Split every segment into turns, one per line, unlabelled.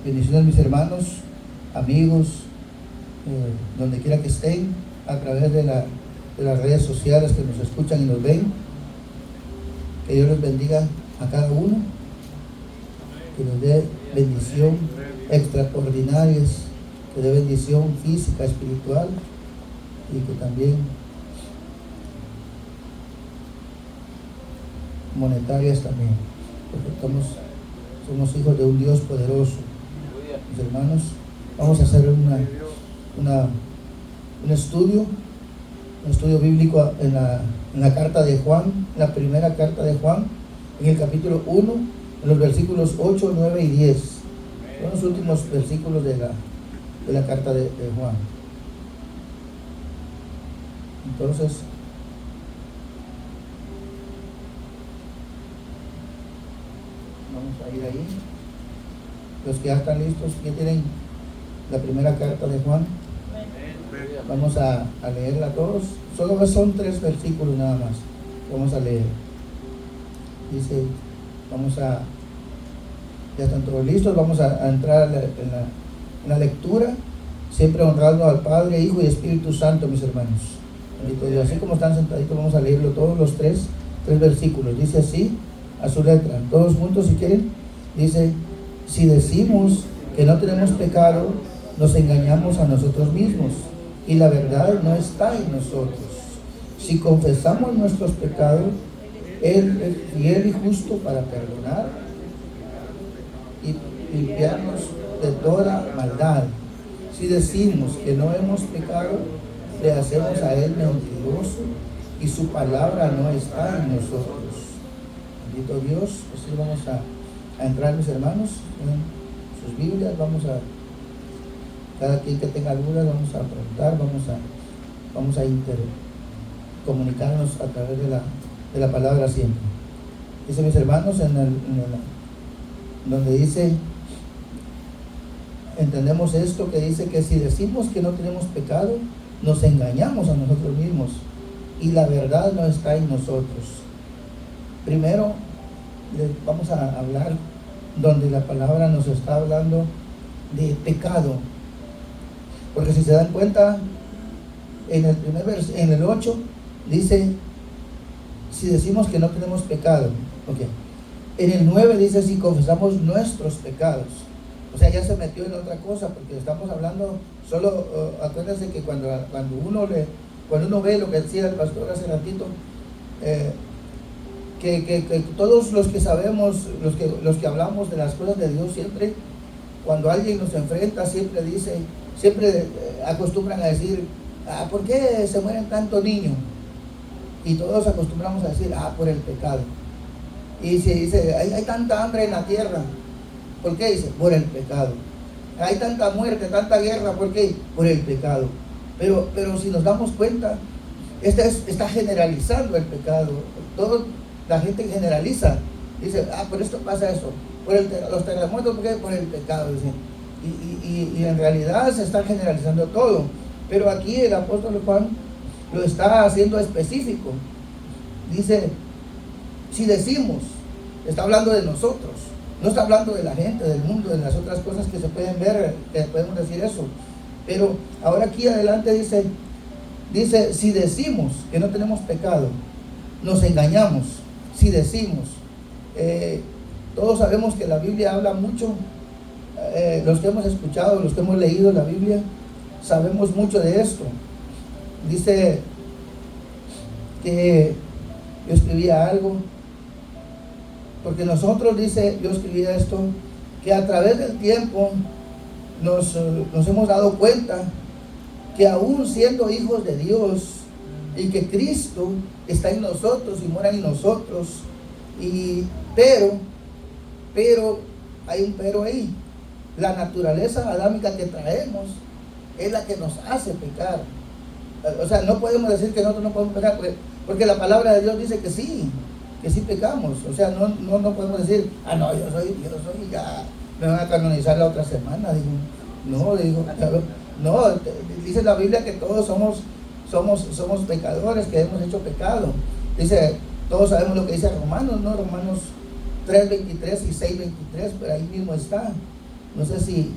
Bendiciones mis hermanos, amigos, donde quiera que estén, a través de las redes sociales que nos escuchan y nos ven. Que Dios les bendiga a cada uno, que nos dé bendición extraordinarias, que dé bendición física, espiritual, y que también monetarias también, porque somos hijos de un Dios poderoso. Mis hermanos, vamos a hacer un estudio bíblico en la carta de Juan, la primera carta de Juan, en el capítulo 1, en los versículos 8, 9 y 10. Son los últimos versículos de la carta de Juan. Entonces, vamos a ir ahí. Los que ya están listos, ¿ya tienen la primera carta de Juan? Vamos a leerla todos. Solo son 3 versículos nada más. Vamos a leer. Dice, ya están todos listos, vamos a entrar en la lectura, siempre honrando al Padre, Hijo y Espíritu Santo, mis hermanos. Bendito Dios. Así como están sentaditos, vamos a leerlo todos los tres versículos. Dice así, a su letra, todos juntos si quieren. Dice, si decimos que no tenemos pecado, nos engañamos a nosotros mismos y la verdad no está en nosotros. Si confesamos nuestros pecados, Él es fiel y justo para perdonar y limpiarnos de toda maldad. Si decimos que no hemos pecado, le hacemos a Él mentiroso y su palabra no está en nosotros. Bendito Dios. Así vamos a entrar, mis hermanos, en sus Biblias. Cada quien que tenga dudas, vamos a preguntar, vamos a comunicarnos a través de la palabra siempre. Dice, mis hermanos, donde dice, entendemos esto que dice que si decimos que no tenemos pecado, nos engañamos a nosotros mismos y la verdad no está en nosotros. Primero, vamos a hablar donde la palabra nos está hablando de pecado. Porque si se dan cuenta, en el 8, dice, si decimos que no tenemos pecado. Okay. En el 9 dice, si confesamos nuestros pecados. O sea, ya se metió en otra cosa, porque estamos hablando, acuérdense que cuando uno ve lo que decía el pastor hace ratito, que todos los que sabemos, los que hablamos de las cosas de Dios, siempre, cuando alguien nos enfrenta, siempre acostumbran a decir, ¿por qué se mueren tantos niños? Y todos acostumbramos a decir, por el pecado. Y se dice, hay tanta hambre en la tierra. ¿Por qué? Dice, por el pecado. Hay tanta muerte, tanta guerra, ¿por qué? Por el pecado. Pero si nos damos cuenta, está generalizando el pecado. La gente generaliza. Dice, por esto pasa eso. Por los terremotos, ¿por qué? Por el pecado. Dice. Y en realidad se está generalizando todo. Pero aquí el apóstol Juan lo está haciendo específico. Dice, si decimos, está hablando de nosotros, no está hablando de la gente, del mundo, de las otras cosas que se pueden ver, que podemos decir eso. Pero ahora aquí adelante dice, si decimos que no tenemos pecado, nos engañamos. Si decimos, todos sabemos que la Biblia habla mucho, los que hemos escuchado, los que hemos leído la Biblia, sabemos mucho de esto. Dice que yo escribía algo, porque nosotros, yo escribía esto, que a través del tiempo nos hemos dado cuenta que aún siendo hijos de Dios y que Cristo está en nosotros y mora en nosotros, pero hay un pero ahí. La naturaleza adámica que traemos es la que nos hace pecar. O sea, no podemos decir que nosotros no podemos pecar, porque la palabra de Dios dice que sí pecamos. O sea, no podemos decir, yo soy, ya me van a canonizar la otra semana. Dice la Biblia que todos somos pecadores, que hemos hecho pecado. Dice, todos sabemos lo que dice Romanos, ¿no? Romanos 3:23 y 6:23, pero ahí mismo está. No sé si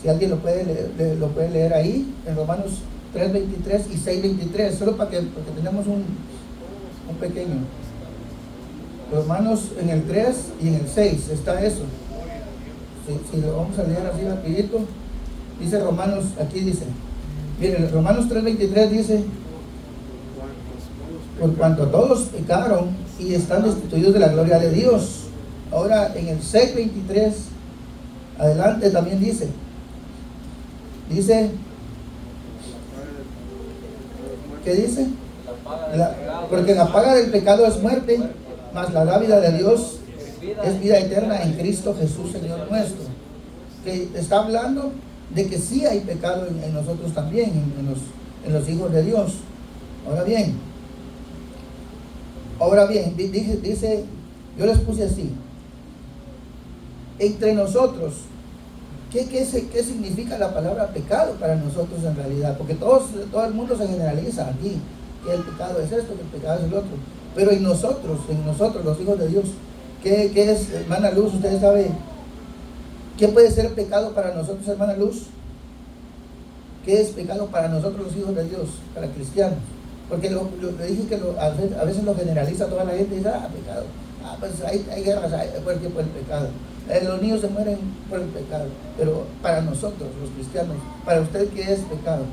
alguien lo puede leer ahí, en Romanos 3:23 y 6:23, solo porque tenemos un pequeño. Romanos en el 3 y en el 6 está eso. Si lo vamos a leer así rapidito, dice Romanos, aquí dice, miren, Romanos 3:23 dice, por cuanto todos pecaron y están destituidos de la gloria de Dios. Ahora en el 6:23 adelante también dice, ¿qué dice? Porque la paga del pecado es muerte, mas la dádiva de Dios es vida eterna en Cristo Jesús, Señor nuestro. Que está hablando de que sí hay pecado en nosotros también, en los hijos de Dios. Ahora bien, dice, yo les puse así, entre nosotros, ¿qué significa la palabra pecado para nosotros en realidad? Porque todo el mundo se generaliza aquí, que el pecado es esto, que el pecado es el otro. Pero en nosotros, los hijos de Dios, ¿qué es, hermana Luz? ¿Ustedes saben qué puede ser pecado para nosotros, hermana Luz? ¿Qué es pecado para nosotros los hijos de Dios, para cristianos? Porque le dije que a veces lo generaliza toda la gente y dice, pecado. Pues hay guerras, por el pecado. Los niños se mueren por el pecado. Pero para nosotros, los cristianos, para usted, ¿qué es pecado?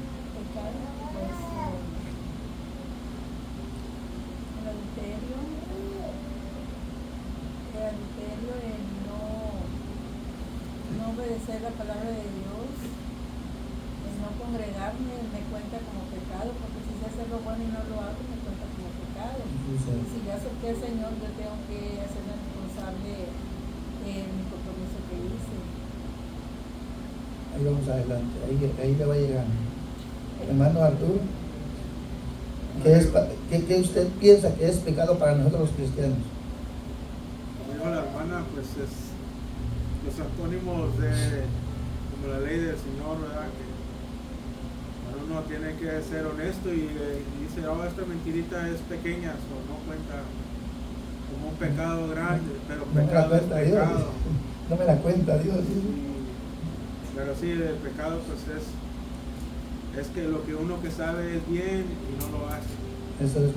Obedecer la palabra de Dios, el no congregarme me cuenta como pecado, porque si sé hacer lo bueno y no lo hago, me cuenta como pecado. Y si yo acepté al Señor, yo tengo que hacerme responsable de mi compromiso que hice.
Ahí vamos adelante, ahí le va llegando. Hermano Arturo, ¿qué usted piensa que es pecado para nosotros los cristianos?
Como dijo la hermana, pues es los antónimos de como la ley del Señor, ¿verdad? Que uno tiene que ser honesto y dice, esta mentirita es pequeña, o no cuenta como un pecado grande, pero pecado es pecado.
No me la cuenta Dios.
Pero sí, el pecado pues es que lo que uno que sabe es bien y no lo hace.
Eso es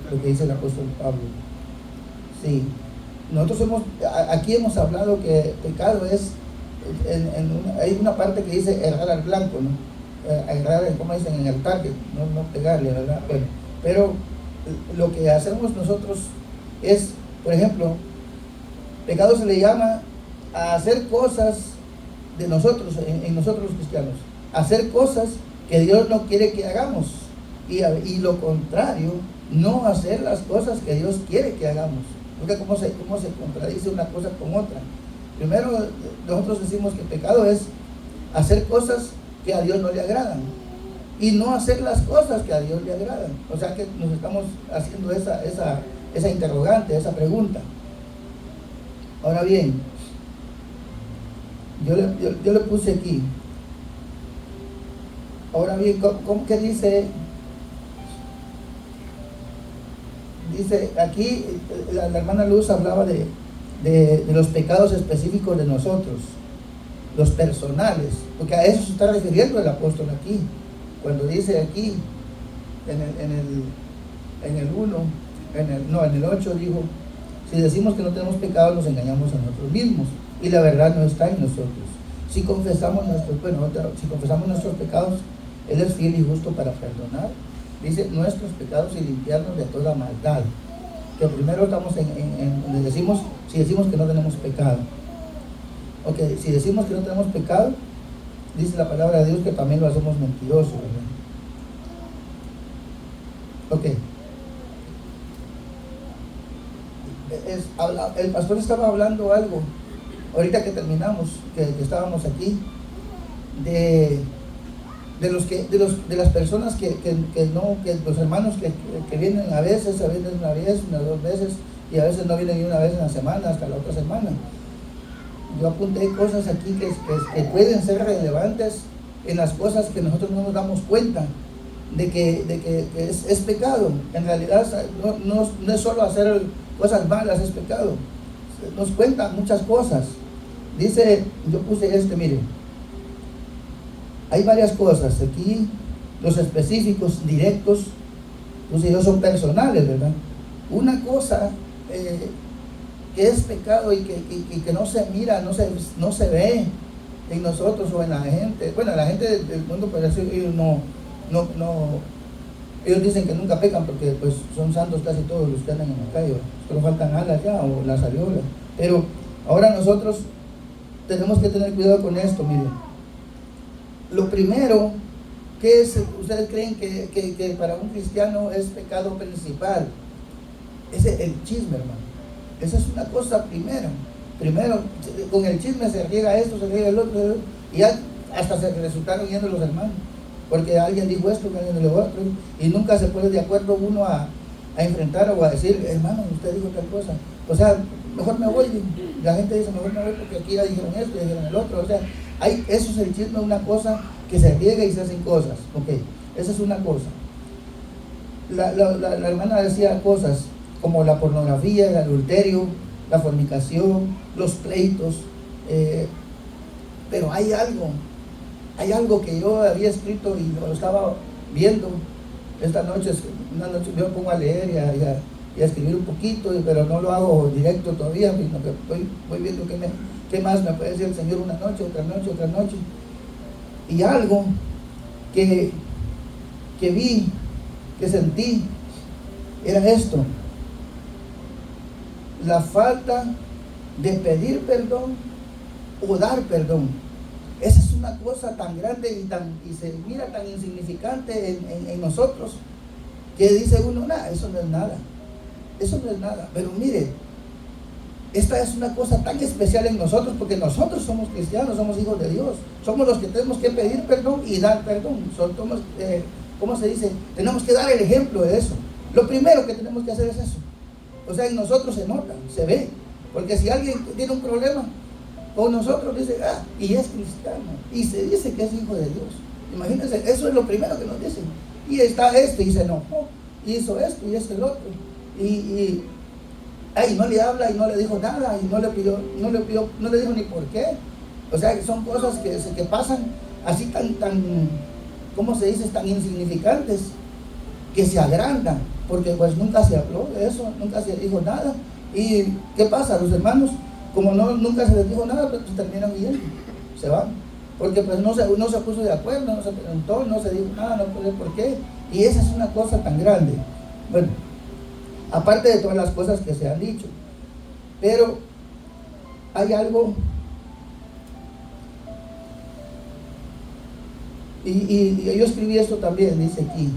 lo que dice el apóstol Pablo. Sí. Nosotros aquí hemos hablado que pecado es, hay una parte que dice errar al blanco, ¿no? Errar, como dicen, en el target, no pegarle, ¿verdad? Pero lo que hacemos nosotros es, por ejemplo, pecado se le llama a hacer cosas de nosotros, en nosotros los cristianos, hacer cosas que Dios no quiere que hagamos, y lo contrario, no hacer las cosas que Dios quiere que hagamos. Porque cómo se contradice una cosa con otra. Primero, nosotros decimos que pecado es hacer cosas que a Dios no le agradan y no hacer las cosas que a Dios le agradan. O sea que nos estamos haciendo esa interrogante, esa pregunta. Ahora bien, yo le puse aquí. Ahora bien, ¿cómo que dice? Dice aquí, la hermana Luz hablaba de los pecados específicos de nosotros, los personales, porque a eso se está refiriendo el apóstol aquí, cuando dice aquí, en el 1, en el 8 dijo, si decimos que no tenemos pecado, nos engañamos a nosotros mismos, y la verdad no está en nosotros. Si confesamos nuestros pecados, Él es fiel y justo para perdonar, dice, nuestros pecados y limpiarnos de toda maldad. Que primero estamos si decimos que no tenemos pecado. Ok, si decimos que no tenemos pecado, dice la palabra de Dios que también lo hacemos mentiroso, ¿verdad? Ok. El pastor estaba hablando algo, ahorita que terminamos, que estábamos aquí, de las personas que los hermanos que vienen a veces una vez, unas 2 veces, y a veces no vienen ni una vez en la semana, hasta la otra semana. Yo apunté cosas aquí que pueden ser relevantes en las cosas que nosotros no nos damos cuenta de que es pecado. En realidad no es solo hacer cosas malas, es pecado. Nos cuentan muchas cosas. Dice, yo puse mire, hay varias cosas aquí, los específicos, directos, puse yo, son personales, ¿verdad? Una cosa que es pecado y que no se mira, no se ve en nosotros o en la gente. Bueno, la gente del mundo, pues ellos ellos dicen que nunca pecan porque pues son santos casi todos los que andan en la calle, solo faltan alas ya o las areolas. Pero ahora nosotros tenemos que tener cuidado con esto, miren. Lo primero, ¿qué es? ¿Ustedes creen que para un cristiano es pecado principal? Es el chisme, hermano. Esa es una cosa primera. Primero, con el chisme se riega esto, se riega el otro, y ya hasta se resultaron yendo los hermanos, porque alguien dijo esto, alguien dijo otro, y nunca se pone de acuerdo uno a enfrentar o a decir, hermano, usted dijo tal cosa. O sea, mejor me voy. La gente dice, mejor me voy porque aquí ya dijeron esto, ya dijeron el otro. O sea, eso es el chisme, una cosa que se riega y se hacen cosas. Ok, esa es una cosa. La hermana decía cosas como la pornografía, el adulterio, la fornicación, los pleitos, pero hay algo que yo había escrito y lo estaba viendo esta noche. Una noche yo me pongo a leer y a escribir un poquito, pero no lo hago directo todavía, sino que voy viendo qué más me puede decir el Señor una noche, otra noche. Y algo que vi, que sentí, era esto: la falta de pedir perdón o dar perdón. Esa es una cosa tan grande y se mira tan insignificante en nosotros, que dice uno, eso no es nada, eso no es nada. Pero mire, esta es una cosa tan especial en nosotros, porque nosotros somos cristianos, somos hijos de Dios, somos los que tenemos que pedir perdón y dar perdón. ¿Cómo se dice? Tenemos que dar el ejemplo de eso. Lo primero que tenemos que hacer es eso. O sea, en nosotros se nota, se ve, porque si alguien tiene un problema con nosotros, dice, y es cristiano, y se dice que es hijo de Dios. Imagínense, eso es lo primero que nos dicen. Y está y se enojó, y hizo esto, y el otro, y no le habla, y no le dijo nada, y no le dijo ni por qué. O sea, son cosas que pasan así tan, ¿cómo se dice? Tan insignificantes, que se agrandan, porque pues nunca se habló de eso, nunca se dijo nada. ¿Y qué pasa? Los hermanos, como nunca se les dijo nada, pues terminan yendo, se van, porque pues no se puso de acuerdo, no se preguntó, no se dijo nada, no puede por qué. Y esa es una cosa tan grande. Bueno, aparte de todas las cosas que se han dicho, pero hay algo, y yo escribí esto también, dice aquí: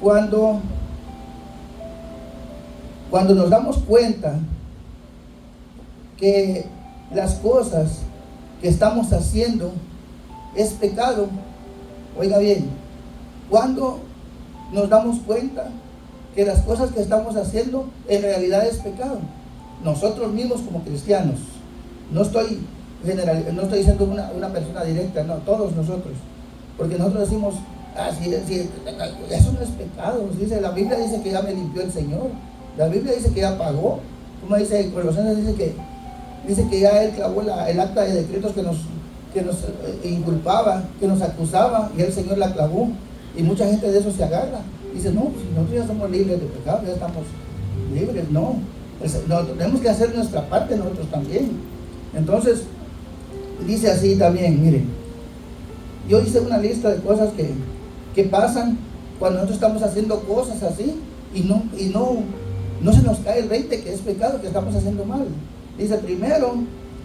cuando nos damos cuenta que las cosas que estamos haciendo es pecado, oiga bien, cuando nos damos cuenta que las cosas que estamos haciendo en realidad es pecado, nosotros mismos como cristianos, no estoy diciendo una persona directa, no, todos nosotros, porque nosotros decimos, sí, eso no es pecado. Dice, la Biblia dice que ya me limpió el Señor, la Biblia dice que ya pagó, como dice Colosenses, dice que ya Él clavó el acta de decretos que nos inculpaba, que nos acusaba, y el Señor la clavó, y mucha gente de eso se agarra, dice, no, pues nosotros ya somos libres de pecado, ya estamos libres. No, tenemos que hacer nuestra parte nosotros también. Entonces dice así también, miren, yo hice una lista de cosas que pasan cuando nosotros estamos haciendo cosas así y no se nos cae el 20 que es pecado, que estamos haciendo mal. Dice, primero,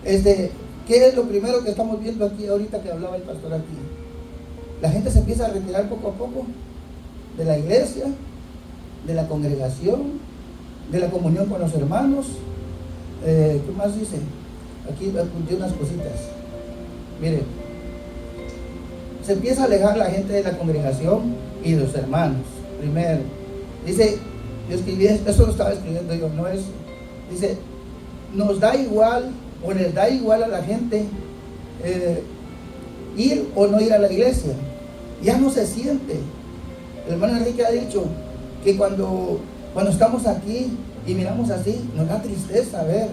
¿qué es lo primero que estamos viendo aquí ahorita que hablaba el pastor aquí? La gente se empieza a retirar poco a poco de la iglesia, de la congregación, de la comunión con los hermanos. ¿Qué más dice? Aquí apunté unas cositas. Miren, se empieza a alejar la gente de la congregación y de los hermanos. Primero, dice, yo escribí, eso lo estaba escribiendo yo, no es, dice, nos da igual, o les da igual a la gente ir o no ir a la iglesia. Ya no se siente. El hermano Enrique ha dicho que cuando estamos aquí y miramos así, nos da tristeza ver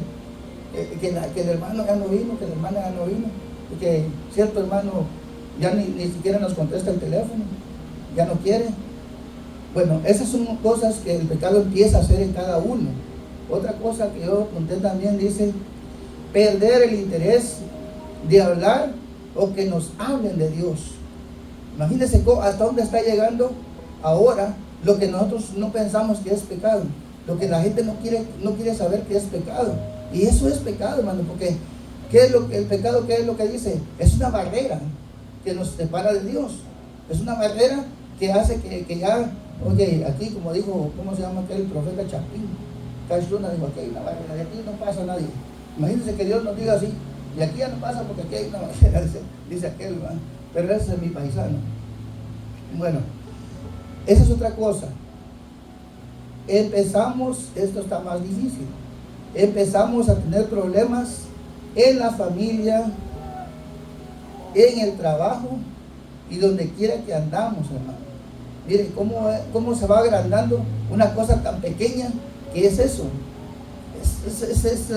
que el hermano ya no vino, que la hermana ya no vino, y que cierto hermano ya ni siquiera nos contesta el teléfono, ya no quiere. Bueno, esas son cosas que el pecado empieza a hacer en cada uno. Otra cosa que yo apunté también dice, perder el interés de hablar o que nos hablen de Dios. Imagínense hasta dónde está llegando ahora lo que nosotros no pensamos que es pecado, lo que la gente no quiere saber que es pecado. Y eso es pecado, hermano, porque ¿qué es lo que el pecado? ¿Qué es lo que dice? Es una barrera que nos separa de Dios. Es una barrera que hace que ya, oye, aquí como dijo, ¿cómo se llama aquel profeta Chapín? Cachuna dijo, aquí hay una barrera, de aquí no pasa nadie. Imagínense que Dios nos diga así, y aquí ya no pasa porque aquí hay una barrera, dice aquel, ¿verdad? Pero ese es mi paisano. Bueno, esa es otra cosa. Empezamos, esto está más difícil, empezamos a tener problemas en la familia, en el trabajo y donde quiera que andamos, hermano. Miren cómo se va agrandando una cosa tan pequeña que es eso. Es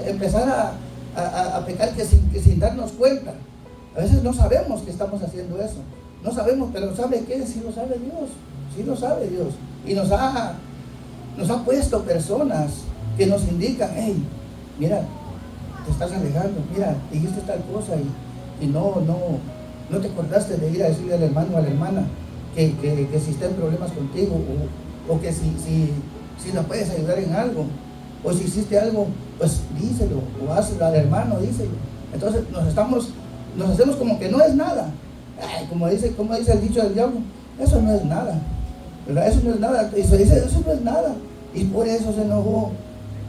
empezar a pecar que sin darnos cuenta. A veces no sabemos que estamos haciendo eso. No sabemos, pero ¿sabe qué? Sí lo sabe Dios. Sí lo sabe Dios. Y nos ha puesto personas que nos indican, hey, mira, te estás alejando, mira, dijiste tal cosa y no te acordaste de ir a decirle al hermano o a la hermana que si está en problemas contigo o que si la puedes ayudar en algo, o si hiciste algo, pues díselo, o hazlo al hermano, díselo. Entonces nos hacemos como que no es nada. Ay, como dice el dicho del diablo, eso no es nada, ¿verdad? Eso no es nada. Y se dice, eso no es nada. Y por eso se enojó.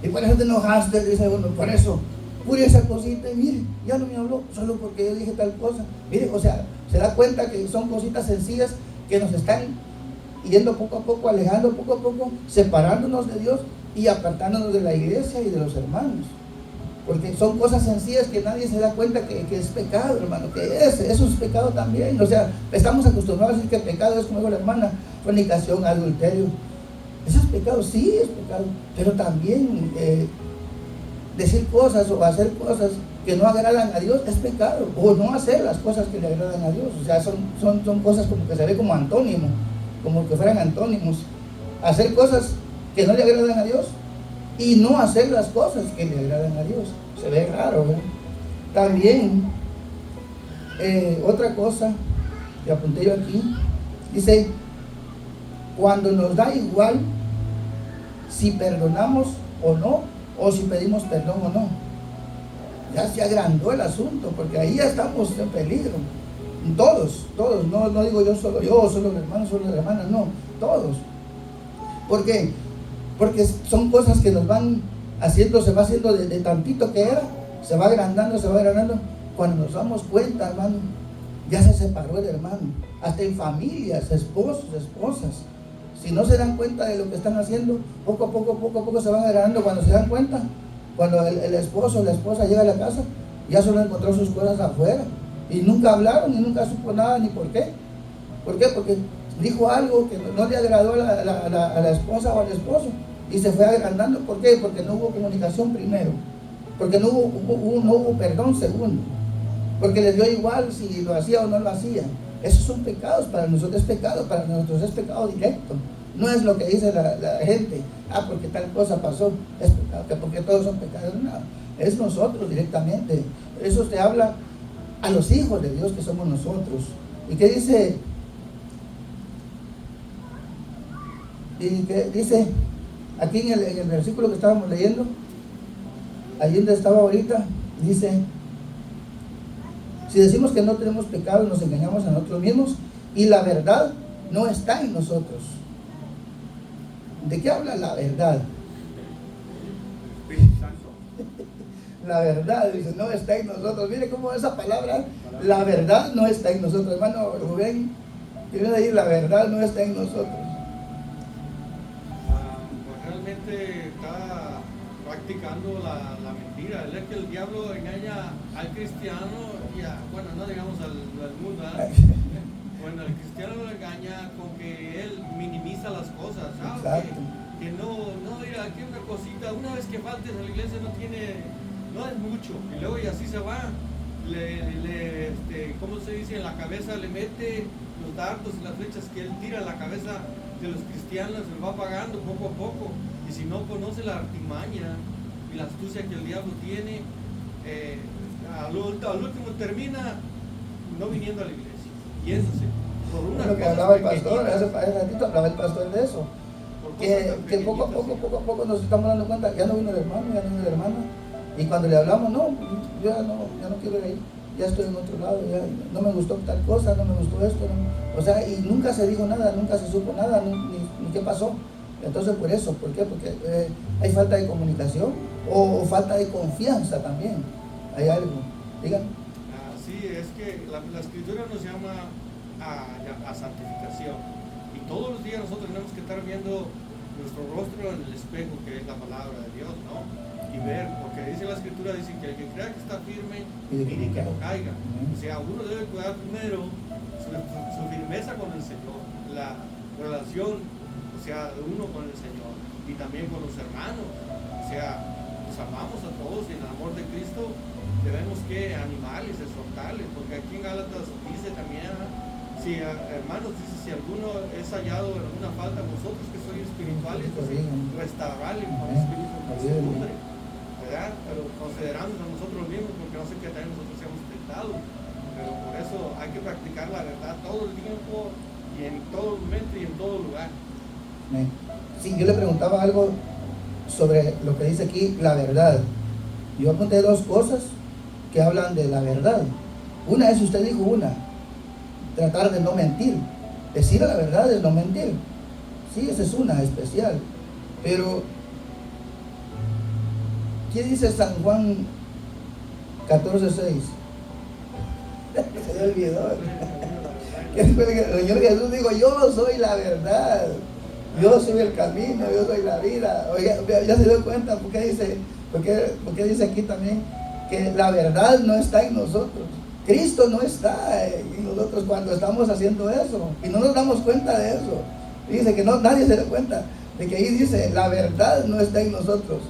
Y por eso te enojaste, dice uno, por eso. Pura esa cosita, y mire, ya no me habló, solo porque yo dije tal cosa. Mire, o sea, se da cuenta que son cositas sencillas que nos están yendo poco a poco, alejando poco a poco, separándonos de Dios y apartándonos de la iglesia y de los hermanos. Porque son cosas sencillas que nadie se da cuenta que es pecado, hermano, que eso es pecado también. O sea, estamos acostumbrados a decir que pecado es, como dijo la hermana, fornicación, adulterio. Eso es pecado, sí es pecado, pero también decir cosas o hacer cosas que no agradan a Dios es pecado, o no hacer las cosas que le agradan a Dios. O sea, son cosas como que se ve como antónimo, como que fueran antónimos. Hacer cosas que no le agradan a Dios y no hacer las cosas que le agradan a Dios. Se ve raro, ¿verdad? También, otra cosa que apunté yo aquí, dice, cuando nos da igual si perdonamos o no, o si pedimos perdón o no. Ya se agrandó el asunto, porque ahí ya estamos en peligro. Todos, no digo solo el hermano, solo la hermana, no, todos. ¿Por qué? Porque son cosas que nos van haciendo, se va haciendo de tantito que era, se va agrandando. Cuando nos damos cuenta, hermano, ya se separó el hermano. Hasta en familias, esposos, esposas. Si no se dan cuenta de lo que están haciendo, poco a poco se van agrandando. Cuando se dan cuenta, cuando el esposo o la esposa llega a la casa, ya solo encontró sus cosas afuera. Y nunca hablaron, y nunca supo nada, ni por qué. ¿Por qué? Porque dijo algo que no le agradó a la esposa o al esposo. Y se fue agrandando. ¿Por qué? Porque no hubo comunicación primero. Porque no hubo perdón segundo. Porque les dio igual si lo hacía o no lo hacía. Esos son pecados para nosotros, es pecado para nosotros, es pecado directo. No es lo que dice la gente, porque tal cosa pasó, es pecado, porque todos son pecados. No, es nosotros directamente. Eso se habla a los hijos de Dios que somos nosotros. ¿Y qué dice? Y que dice aquí en el versículo que estábamos leyendo, allí donde estaba ahorita, dice: si decimos que no tenemos pecado, nos engañamos a nosotros mismos y la verdad no está en nosotros. ¿De qué habla la verdad?
Espíritu Santo.
La verdad, dice, no está en nosotros. Mire cómo esa palabra, la verdad no está en nosotros. Hermano Rubén, quiero decir, la verdad no está en nosotros.
Pues realmente está practicando la mentira. Es que el diablo engaña al cristiano y no digamos al mundo, ¿verdad? Bueno, el cristiano lo engaña con que él minimiza las cosas, ¿sabes? Que no, mira, aquí una cosita, una vez que faltes a la iglesia no tiene no es mucho, y luego y así se va, ¿cómo se dice? En la cabeza le mete los dardos y las flechas que él tira a la cabeza de los cristianos, se va pagando poco a poco, y si no conoce la artimaña y la astucia que el diablo tiene, al último termina no viniendo a la iglesia, yéndose por una
lo que hablaba el pastor, hace ratito hablaba el pastor de eso, que poco a poco nos estamos dando cuenta, ya no vino el hermano, ya no vino la hermana, y cuando le hablamos, no, yo ya no quiero ir ahí, ya estoy en otro lado, ya no me gustó tal cosa, no me gustó esto, o sea, y nunca se dijo nada, nunca se supo nada, ni qué pasó. Entonces, por eso, ¿por qué? Porque hay falta de comunicación o falta de confianza también, hay algo, digan.
Sí, es que la escritura nos llama a santificación, y todos los días nosotros tenemos que estar viendo nuestro rostro en el espejo, que es la palabra de Dios, ¿no? Y ver, porque dice la escritura, dice que el que crea que está firme, mire que no caiga. O sea, uno debe cuidar primero su firmeza con el Señor, la relación, o sea, de uno con el Señor, y también con los hermanos. O sea, nos amamos a todos, y en el amor de Cristo debemos que animarles, exhortarles, porque aquí en Gálatas dice también, si hermanos, dice, si alguno es hallado en alguna falta, vosotros que sois espirituales, restaurarle con espíritu de mansedumbre, ¿verdad? Pero considerándonos a nosotros mismos, porque no sé que también nosotros seamos tentados, pero por eso hay que practicar la verdad todo el tiempo, y en todo momento y en todo lugar.
Sí, yo le preguntaba algo sobre lo que dice aquí, la verdad. Yo apunté dos cosas que hablan de la verdad. Una es, usted dijo una, tratar de no mentir. Decir la verdad es no mentir. Sí, esa es una especial. Pero, ¿qué dice San Juan 14:6? Se me olvidó. El Señor Jesús dijo, yo soy la verdad, yo soy el camino, yo soy la vida. Oiga, ya se dio cuenta por qué dice aquí también que la verdad no está en nosotros. Cristo no está en nosotros cuando estamos haciendo eso, y no nos damos cuenta de eso. Dice que nadie se da cuenta de que ahí dice, la verdad no está en nosotros.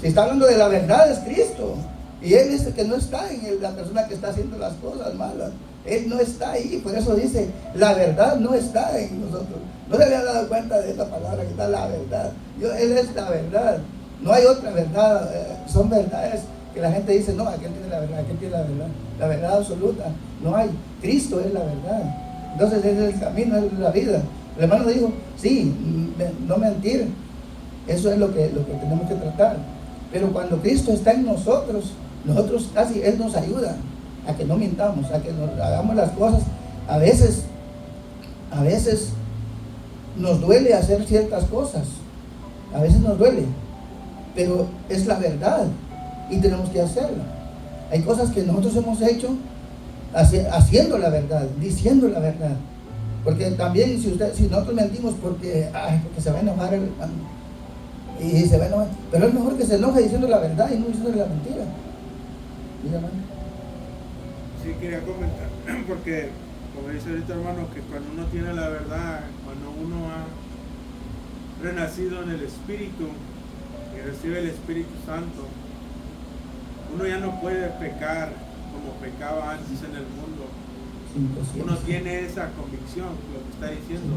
Si está hablando de la verdad, es Cristo, y Él dice que no está en la persona que está haciendo las cosas malas. Él no está ahí, por eso dice, la verdad no está en nosotros. No se habían dado cuenta de esta palabra que está la verdad. Él es la verdad, no hay otra verdad. Son verdades que la gente dice, no, aquel tiene la verdad, aquel tiene la verdad absoluta. No hay, Cristo es la verdad. Entonces Él es el camino, Él es la vida. El hermano dijo, sí, no mentir, eso es lo que tenemos que tratar. Pero cuando Cristo está en nosotros casi Él nos ayuda a que no mintamos, a que hagamos las cosas. A veces nos duele hacer ciertas cosas, a veces nos duele, pero es la verdad y tenemos que hacerla. Hay cosas que nosotros hemos hecho haciendo la verdad, diciendo la verdad, porque también si nosotros mentimos porque se va a enojar el hermano, y se va a enojar, pero es mejor que se enoje diciendo la verdad y no diciendo la mentira.
Sí, quería comentar, porque como dice ahorita hermano, que cuando uno tiene la verdad, cuando uno ha renacido en el Espíritu y recibe el Espíritu Santo, uno ya no puede pecar como pecaba antes en el mundo. Uno tiene esa convicción, lo que está diciendo.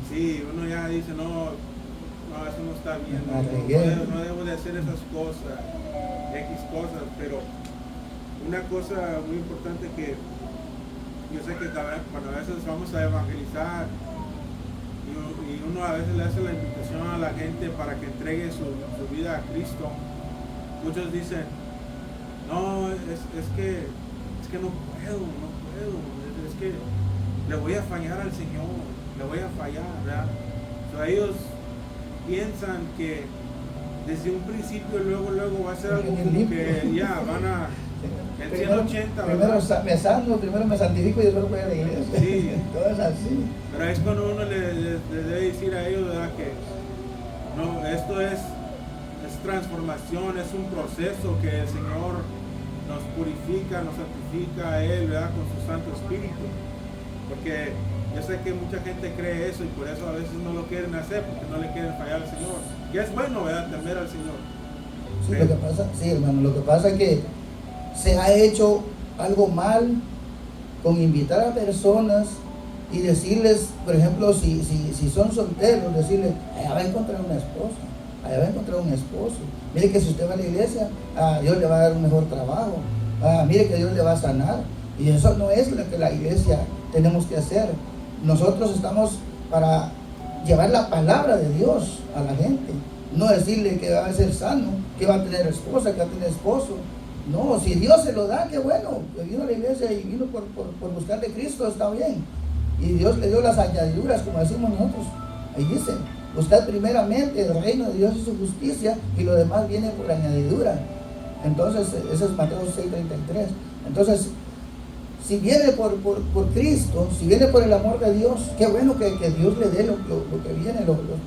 Sí, uno ya dice, no, eso no está bien, no debo de hacer esas cosas, X cosas, pero una cosa muy importante que yo sé que cuando a veces vamos a evangelizar y uno a veces le hace la invitación a la gente para que entregue su vida a Cristo, muchos dicen, no, es que no puedo, es que le voy a fallar al Señor, le voy a fallar, ¿verdad? Entonces, ellos piensan que desde un principio luego va a ser algo como que ya van a el 180,
primero me salvo, primero me santifico y después voy a la iglesia.
Sí.
Todo es así.
Pero es cuando uno le debe decir a ellos, ¿verdad? Que no, esto es transformación, es un proceso que el Señor nos purifica, nos santifica a Él, ¿verdad? Con su Santo Espíritu. Porque yo sé que mucha gente cree eso y por eso a veces no lo quieren hacer, porque no le quieren fallar al Señor. Y es bueno, ¿verdad? Temer al Señor.
Sí, lo que pasa, sí, hermano, lo que pasa es que se ha hecho algo mal con invitar a personas y decirles, por ejemplo, si son solteros, decirles, allá va a encontrar una esposa, allá va a encontrar un esposo. Mire que si usted va a la iglesia, Dios le va a dar un mejor trabajo. Mire que Dios le va a sanar. Y eso no es lo que la iglesia tenemos que hacer. Nosotros estamos para llevar la palabra de Dios a la gente. No decirle que va a ser sano, que va a tener esposa, que va a tener esposo. No, si Dios se lo da, qué bueno. Que vino a la iglesia y vino por buscar de Cristo, está bien. Y Dios le dio las añadiduras, como decimos nosotros. Ahí dice, buscad primeramente el reino de Dios y su justicia, y lo demás viene por añadidura. Entonces, ese es Mateo 6:33. Entonces, si viene por Cristo, si viene por el amor de Dios, qué bueno que Dios le dé lo que viene,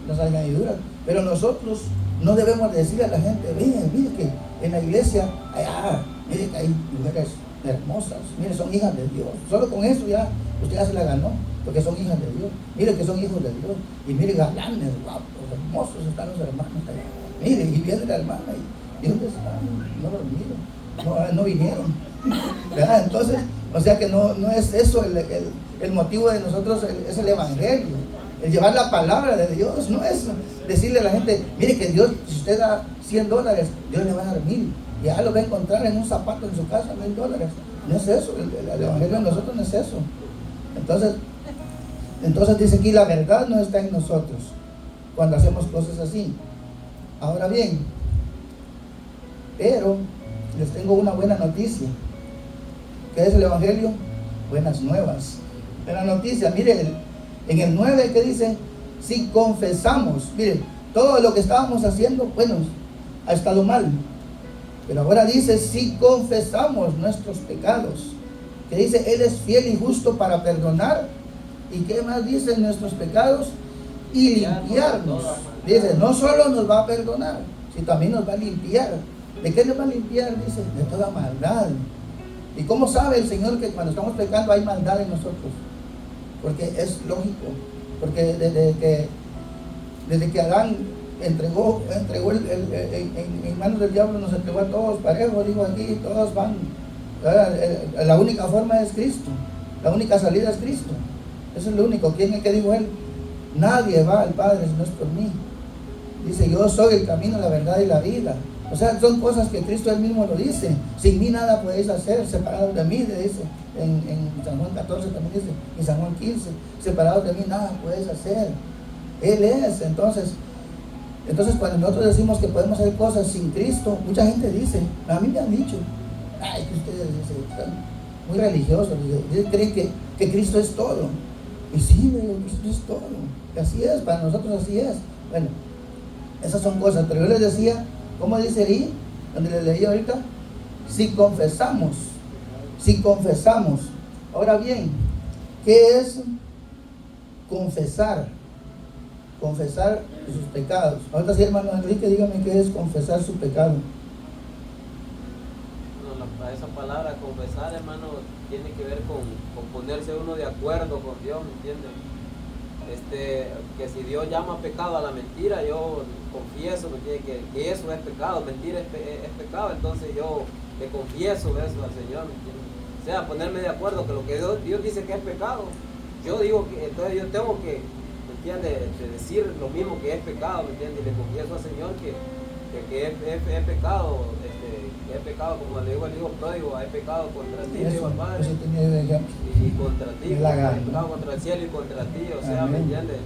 las añadiduras. Pero nosotros no debemos decirle a la gente, mire que en la iglesia, mire que hay mujeres hermosas, mire, son hijas de Dios. Solo con eso ya, usted ya se la ganó, porque son hijas de Dios. Mire que son hijos de Dios. Y mire, galanes, guapos, hermosos están los hermanos allá. Mire, y viene la hermana, ¿y dónde están? No los miro, no vinieron. ¿Verdad? Entonces, o sea que no es eso el motivo de nosotros, es el evangelio, el llevar la palabra de Dios. No es decirle a la gente, mire que Dios, si usted da $100, Dios le va a dar 1000, ya lo va a encontrar en un zapato en su casa, $1000. No es eso, el evangelio de nosotros no es eso. Entonces dice aquí, la verdad no está en nosotros cuando hacemos cosas así. Ahora bien, pero les tengo una buena noticia. ¿Qué es el evangelio? Buenas nuevas. Buena noticia, miren, en el 9 que dice, si confesamos, miren, todo lo que estábamos haciendo, bueno, ha estado mal. Pero ahora dice, si confesamos nuestros pecados, que dice, Él es fiel y justo para perdonar. ¿Y qué más dice? Nuestros pecados y limpiarnos. Dice, no solo nos va a perdonar, sino también nos va a limpiar. ¿De qué nos va a limpiar? Dice, de toda maldad. ¿Y cómo sabe el Señor que cuando estamos pecando hay maldad en nosotros? Porque es lógico. Porque desde que Adán entregó en manos del diablo, nos entregó a todos parejos, digo aquí, todos van. La única forma es Cristo. La única salida es Cristo. Eso es lo único. ¿Quién es que dijo él? Nadie va al Padre si no es por mí. Dice, yo soy el camino, la verdad y la vida. O sea, son cosas que Cristo él mismo lo dice. Sin mí nada podéis hacer, separados de mí, le dice. En San Juan 14 también dice, en San Juan 15, separados de mí nada podéis hacer. Él es. Entonces cuando nosotros decimos que podemos hacer cosas sin Cristo, mucha gente dice, a mí me han dicho, ay, que ustedes están muy religiosos, creen que Cristo es todo. Y sí, Cristo es todo. Y así es, para nosotros así es. Bueno, esas son cosas, pero yo les decía, ¿cómo dice ahí? Donde les leí ahorita, si confesamos. Ahora bien, ¿qué es confesar? Confesar sus pecados. Ahorita sí, hermano Enrique, dígame qué es confesar su pecado.
Bueno, esa palabra confesar, hermano, tiene que ver con ponerse uno de acuerdo con Dios, ¿me entiendes? Que si Dios llama pecado a la mentira, yo confieso que eso es pecado, mentira es pecado, entonces yo le confieso eso al Señor, ¿me entiendes? O sea, ponerme de acuerdo que lo que Dios dice que es pecado, yo digo que, entonces yo tengo que, ¿me entiendes?, de decir lo mismo que es pecado, ¿me entiendes? Y le confieso al Señor que es pecado, que es pecado, como le digo al hijo pródigo, es pecado contra ti, digo al Padre, y contra ti, es pecado contra el cielo y contra ti, o sea, ¿me entiendes?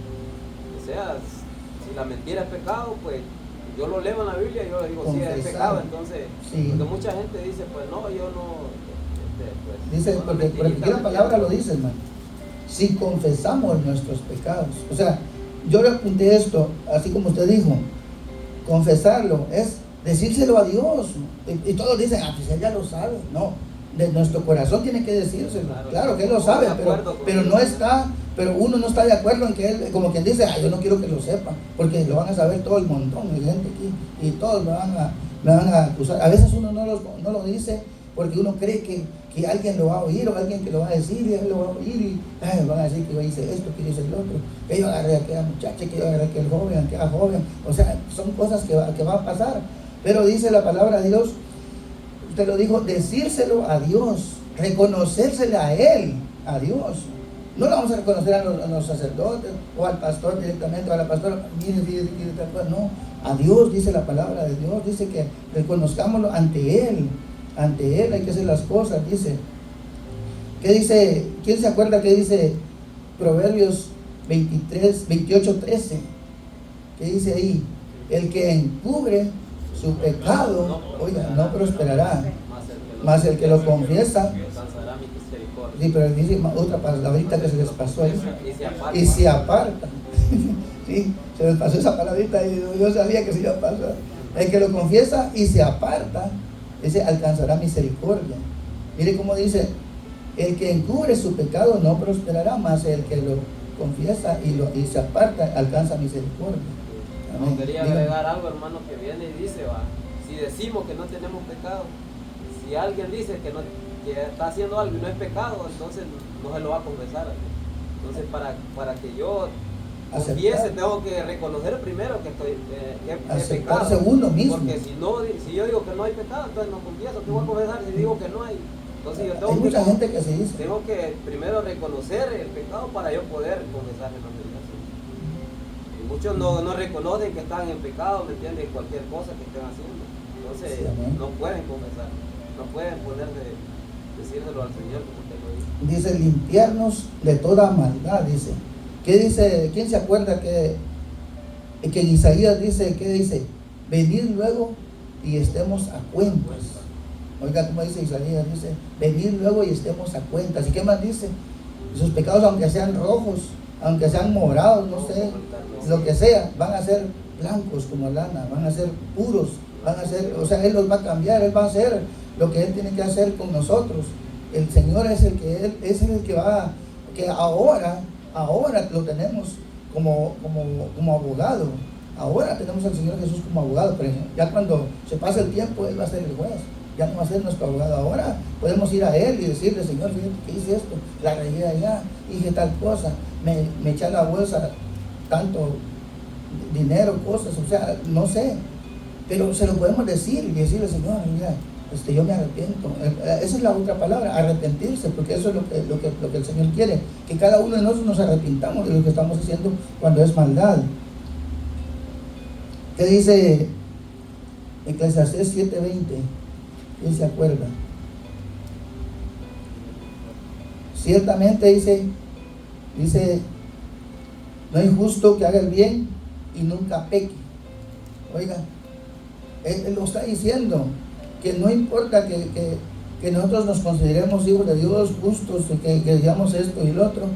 O sea, si la mentira es pecado, pues yo lo leo en la Biblia y yo le digo, confesar. Sí, es pecado, entonces, sí. Porque mucha gente dice, pues no, yo no, pues, dice,
porque la palabra lo dice, hermano, si confesamos nuestros pecados, o sea, yo le apunté esto, así como usted dijo, confesarlo es decírselo a Dios. Y todos dicen, pues él ya lo sabe. No, de nuestro corazón tiene que decírselo. Claro que él lo sabe, pero no está, pero uno no está de acuerdo en que él, como quien dice, yo no quiero que lo sepa, porque lo van a saber todo el montón de gente aquí, y todos me van a acusar. A veces uno no lo dice porque uno cree que alguien lo va a oír, o alguien que lo va a decir, y él lo va a oír, y van a decir que yo hice esto, que yo hice el otro, que yo agarré a aquella muchacha, que yo agarré a aquel joven, aquella joven. O sea, son cosas que va a pasar. Pero dice la palabra de Dios, usted lo dijo, decírselo a Dios, reconocérsele a Él, a Dios. No lo vamos a reconocer a los sacerdotes o al pastor directamente o a la pastora, no, a Dios, dice la palabra de Dios, dice que reconozcámoslo ante Él hay que hacer las cosas, dice. ¿Qué dice? ¿Quién se acuerda que dice Proverbios 28:13? ¿Qué dice ahí? El que encubre su pecado, oiga, no prosperará, mas el que lo confiesa, sí, pero dice otra palabrita que se les pasó ahí, y se aparta. Sí, se les pasó esa palabrita y yo sabía que se iba a pasar. El que lo confiesa y se aparta, ese alcanzará misericordia. Mire cómo dice, el que encubre su pecado no prosperará, mas el que lo confiesa y se aparta alcanza misericordia.
No, quería agregar algo, hermano, que viene y dice, si decimos que no tenemos pecado, si alguien dice que está haciendo algo y no es pecado, entonces no se lo va a confesar. Entonces para que yo confiese, tengo que reconocer primero que es pecado.
Uno mismo.
Porque si yo digo que no hay pecado, entonces no confieso. ¿Qué voy a confesar si digo que no hay? Entonces yo tengo
hay mucha gente que se dice.
Tengo que primero reconocer el pecado para yo poder confesar en la meditación. Y muchos no reconocen que están en pecado, ¿me entienden? Cualquier cosa que estén haciendo. Entonces no pueden confesar, no pueden decírselo al Señor como usted lo dice.
Dice limpiarnos de toda maldad, dice. ¿Qué dice? ¿Quién se acuerda que en Isaías dice, qué dice? Venid luego y estemos a cuentas. Oiga cómo dice Isaías, dice, venid luego y estemos a cuentas. ¿Y qué más dice? Sus pecados, aunque sean rojos, aunque sean morados, no sé, lo que sea, van a ser blancos como lana, van a ser puros, van a ser, o sea, Él los va a cambiar, Él va a hacer lo que Él tiene que hacer con nosotros. El Señor es el que va, que ahora lo tenemos como abogado. Ahora tenemos al Señor Jesús como abogado, pero ya cuando se pasa el tiempo, Él va a ser el juez, ya no va a ser nuestro abogado. Ahora podemos ir a Él y decirle, Señor, fíjate que hice esto, la regué allá, dije tal cosa, me eché a la bolsa tanto dinero, cosas, o sea, no sé, pero se lo podemos decir y decirle, Señor, mira, yo me arrepiento. Esa es la otra palabra, arrepentirse, porque eso es lo que el Señor quiere, que cada uno de nosotros nos arrepintamos de lo que estamos haciendo cuando es maldad. ¿Qué dice Eclesiastés 7:20? ¿Quién se acuerda? Ciertamente dice, no hay justo que haga el bien y nunca peque. Oiga, él lo está diciendo, que no importa que nosotros nos consideremos hijos de Dios, justos, que digamos esto y lo otro,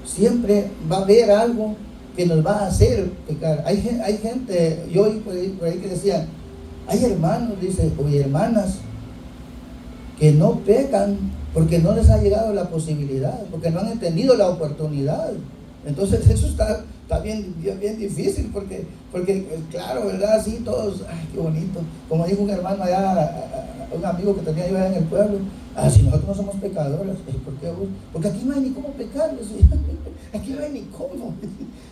siempre va a haber algo que nos va a hacer pecar. Hay gente, yo oí por ahí que decían, hay hermanos, dice, o hermanas, que no pecan porque no les ha llegado la posibilidad, porque no han entendido la oportunidad. Entonces eso está bien difícil, porque claro, ¿verdad? Sí, todos, ay, qué bonito. Como dijo un hermano allá, un amigo que tenía yo allá en el pueblo, si nosotros no somos pecadores, ¿por qué vos? Porque aquí no hay ni cómo pecar, aquí no hay ni cómo,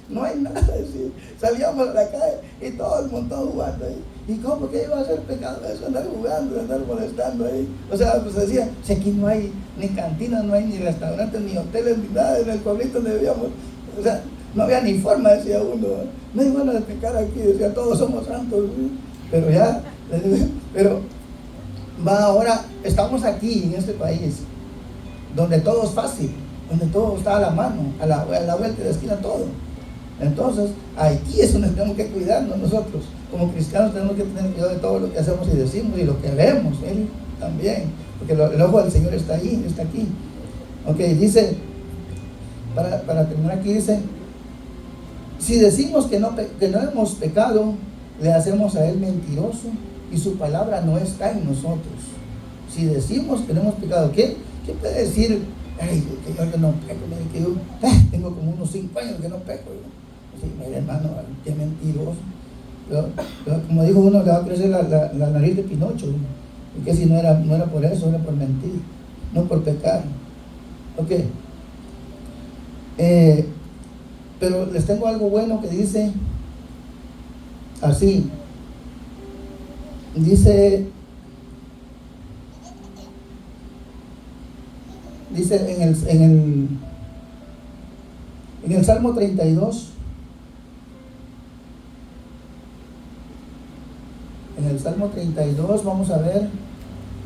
no hay nada. ¿Sí? Salíamos a la calle y todo el montón jugando ahí. ¿Y cómo? ¿Qué iba a ser pecado eso? Andar jugando, andar molestando ahí. O sea, pues decía, si aquí no hay ni cantinas, no hay ni restaurantes, ni hoteles, ni nada, en el pueblito donde vivíamos, o sea, no había ni forma, decía uno, no hay forma de pecar aquí, decía, todos somos santos, ¿sí? Pero ahora estamos aquí en este país, donde todo es fácil, donde todo está a la mano, a la vuelta de la esquina todo. Entonces, aquí es donde tenemos que cuidarnos nosotros, como cristianos tenemos que tener cuidado de todo lo que hacemos y decimos y lo que vemos, Él también, porque el ojo del Señor está ahí, está aquí. Ok, dice, para terminar aquí dice, si decimos que no hemos pecado, le hacemos a Él mentiroso y su palabra no está en nosotros. Si decimos que no hemos pecado, ¿qué puede decir? Ay, que yo no peco, que yo tengo como unos 5 años que no peco. Sí, mira, hermano, qué mentiroso. Como dijo uno, le va a crecer la nariz de Pinocho, y que si no era por eso, era por mentir, no por pecar. Ok. Pero les tengo algo bueno que dice así: Dice en el Salmo 32, en el Salmo 32, vamos a ver,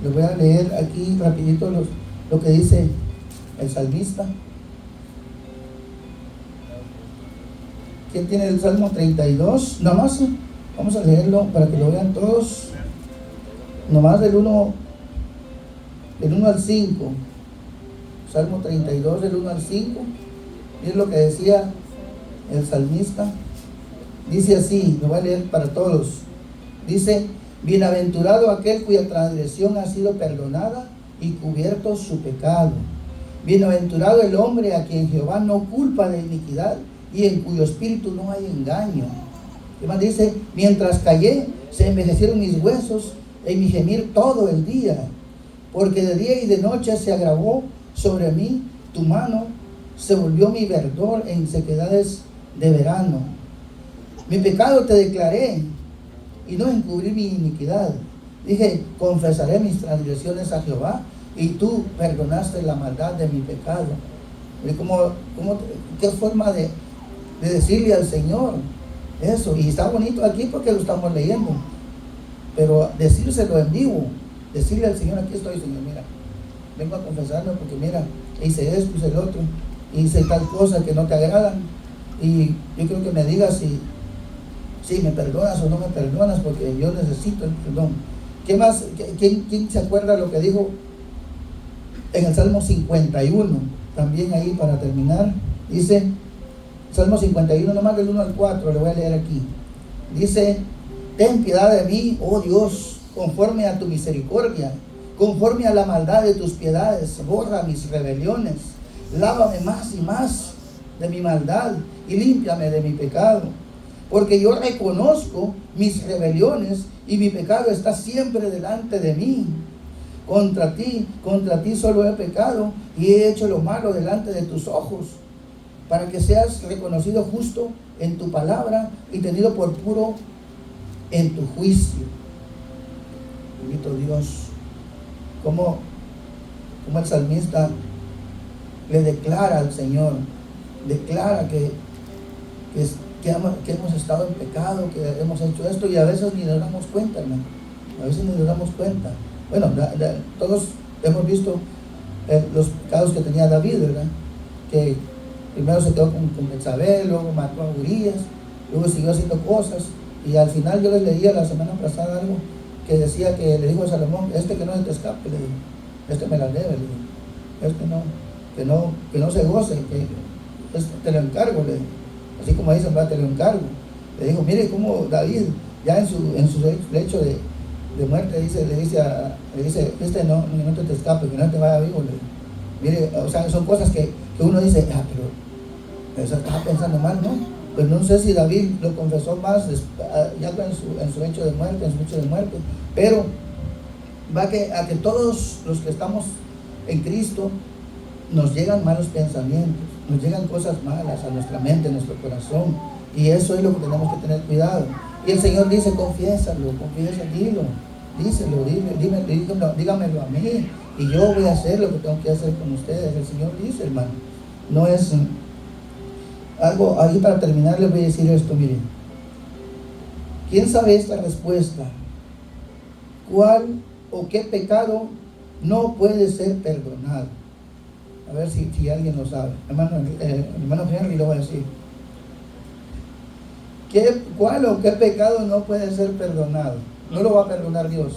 les voy a leer aquí rapidito lo que dice el salmista. ¿Quién tiene el Salmo 32? Nomás vamos a leerlo para que lo vean todos. Nomás del 1 al 5. Salmo 32 del 1 al 5. Y es lo que decía el salmista. Dice así, lo voy a leer para todos. Dice: bienaventurado aquel cuya transgresión ha sido perdonada y cubierto su pecado. Bienaventurado el hombre a quien Jehová no culpa de iniquidad y en cuyo espíritu no hay engaño. Además dice: mientras callé, se envejecieron mis huesos en mi gemir todo el día, porque de día y de noche se agravó sobre mí tu mano, se volvió mi verdor en sequedades de verano. Mi pecado te declaré y no encubrí mi iniquidad. Dije: confesaré mis transgresiones a Jehová, y tú perdonaste la maldad de mi pecado. ¿Qué forma de decirle al Señor eso? Y está bonito aquí porque lo estamos leyendo, pero decírselo en vivo, decirle al Señor: aquí estoy, Señor, mira, vengo a confesarme porque mira, hice esto, hice el otro, hice tal cosa que no te agradan, y yo creo que me digas si me perdonas o no me perdonas, porque yo necesito el perdón. ¿Qué más? ¿Quién se acuerda lo que dijo en el Salmo 51? También ahí para terminar, dice Salmo 51, nomás del 1 al 4, le voy a leer aquí. Dice: ten piedad de mí, oh Dios, conforme a tu misericordia, conforme a la maldad de tus piedades, borra mis rebeliones, lávame más y más de mi maldad y límpiame de mi pecado, porque yo reconozco mis rebeliones y mi pecado está siempre delante de mí. Contra ti solo he pecado y he hecho lo malo delante de tus ojos, para que seas reconocido justo en tu palabra y tenido por puro en tu juicio. Bendito Dios, como el salmista le declara al Señor, declara que hemos estado en pecado, que hemos hecho esto, y a veces ni nos damos cuenta, hermano. A veces ni nos damos cuenta. Bueno, todos hemos visto los pecados que tenía David, ¿verdad? Que primero se quedó con Betsabé, luego mató a Urías, luego siguió haciendo cosas, y al final yo les leía la semana pasada algo que decía que le dijo a Salomón: este que no se te escape, le dijo, este me la debe, le dijo, que no se goce, que te lo encargo, le dijo. Así como dicen, te lo encargo. Le dijo: mire cómo David, ya en su lecho de muerte, le dice, este no te escape, que no te vaya vivo. Mire, o sea, son cosas que uno dice: pero eso estaba pensando mal, ¿no? Pues no sé si David lo confesó más ya en su lecho de muerte, pero va a que todos los que estamos en Cristo nos llegan malos pensamientos, nos llegan cosas malas a nuestra mente, a nuestro corazón, y eso es lo que tenemos que tener cuidado. Y el Señor dice: confiésalo, dígamelo a mí, y yo voy a hacer lo que tengo que hacer con ustedes. El Señor dice, hermano, no es algo. Ahí para terminar les voy a decir esto, miren. ¿Quién sabe esta respuesta? ¿Cuál o qué pecado no puede ser perdonado? A ver si alguien lo sabe. Hermano Henry lo va a decir. ¿Cuál o qué pecado no puede ser perdonado? No lo va a perdonar Dios.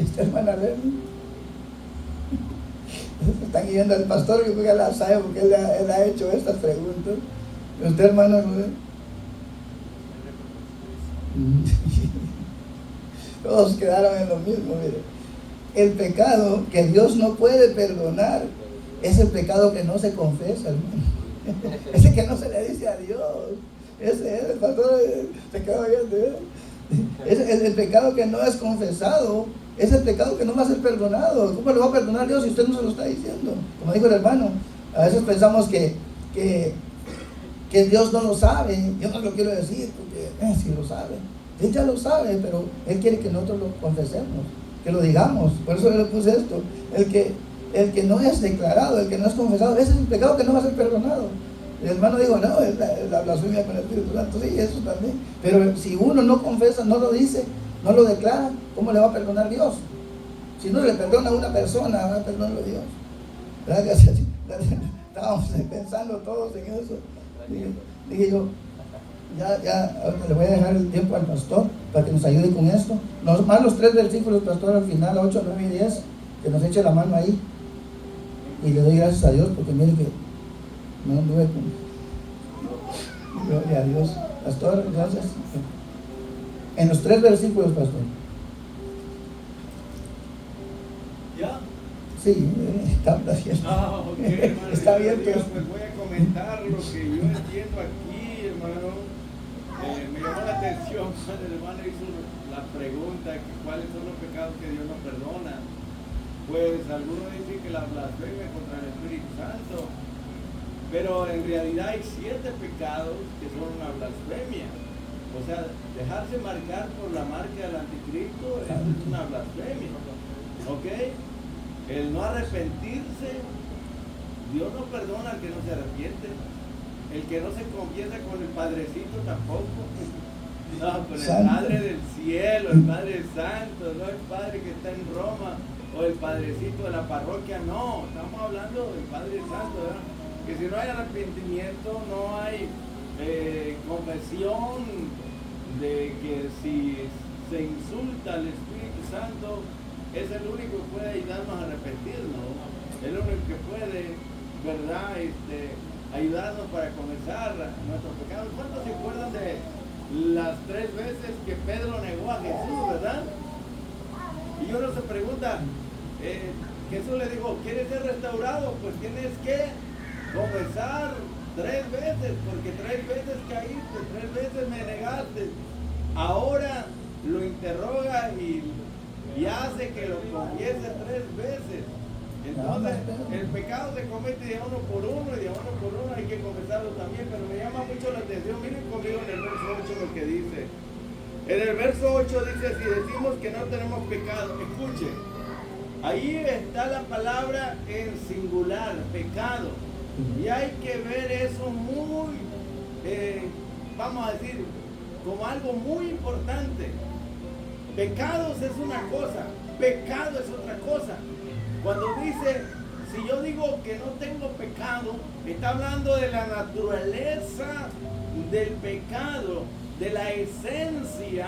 Esta hermana Lenny está guiando al pastor, yo creo que ya la sabe porque él ha hecho estas preguntas. ¿Usted, hermano? Todos quedaron en lo mismo, mire. El pecado que Dios no puede perdonar es el pecado que no se confesa, hermano. Ese que no se le dice a Dios. Ese es el pastor, se quedó viendo, ¿eh? El pecado que no es confesado es el pecado que no va a ser perdonado. ¿Cómo lo va a perdonar Dios si usted no se lo está diciendo? Como dijo el hermano, a veces pensamos que que Dios no lo sabe. Yo no lo quiero decir porque sí lo sabe. Él ya lo sabe, pero Él quiere que nosotros lo confesemos, que lo digamos. Por eso le puse esto. El que no es declarado, el que no es confesado, ese es un pecado que no va a ser perdonado. El hermano dijo, no, es la blasfemia con el Espíritu Santo. Sí, eso también. Pero si uno no confesa, no lo dice, no lo declara, ¿cómo le va a perdonar Dios? Si no le perdona a una persona, va a perdonarlo a Dios. Gracias. Estábamos pensando todos en eso. Dije yo, ya ahorita le voy a dejar el tiempo al pastor para que nos ayude con esto. Más los 3 versículos, pastor, al final, 8, 9 y 10, que nos eche la mano ahí. Y le doy gracias a Dios porque mire que no anduve con... Gloria a Dios. Pastor, gracias. En los 3 versículos, pastor.
¿Ya?
Sí, está bien.
Okay, hermano,
está bien, pero...
Pues voy a comentar lo que yo entiendo aquí, hermano. Me llamó la atención cuando el hermano hizo la pregunta que cuáles son los pecados que Dios no perdona. Pues algunos dicen que la blasfemia contra el Espíritu Santo, pero en realidad hay 7 pecados que son una blasfemia. O sea, dejarse marcar por la marca del anticristo, eso es una blasfemia. ¿Ok? El no arrepentirse, Dios no perdona al que no se arrepiente. El que no se confiesa con el Padrecito tampoco. No, con el Padre del cielo, el Padre Santo, no el Padre que está en Roma o el Padrecito de la parroquia, no. Estamos hablando del Padre Santo, ¿verdad? Que si no hay arrepentimiento, no hay confesión de que si se insulta al Espíritu Santo, es el único que puede ayudarnos a arrepentirnos, el único que puede, ¿verdad? Ayudarnos para confesar nuestros pecados. ¿Cuántos se acuerdan de las 3 veces que Pedro negó a Jesús, verdad? Y uno se pregunta, Jesús le dijo, ¿quieres ser restaurado? Pues tienes que confesar 3 veces, porque 3 veces caíste, 3 veces me negaste. Ahora lo interroga y hace que lo confiese 3 veces. Entonces, el pecado se comete de uno por uno y de uno por uno hay que confesarlo también, pero me llama mucho la atención. Miren conmigo en el verso 8 lo que dice. En el verso 8 dice, si decimos que no tenemos pecado, escuche, ahí está la palabra en singular, pecado. Y hay que ver eso muy, vamos a decir, como algo muy importante. Pecados es una cosa, pecado es otra cosa. Cuando dice, si yo digo que no tengo pecado, está hablando de la naturaleza del pecado, de la esencia,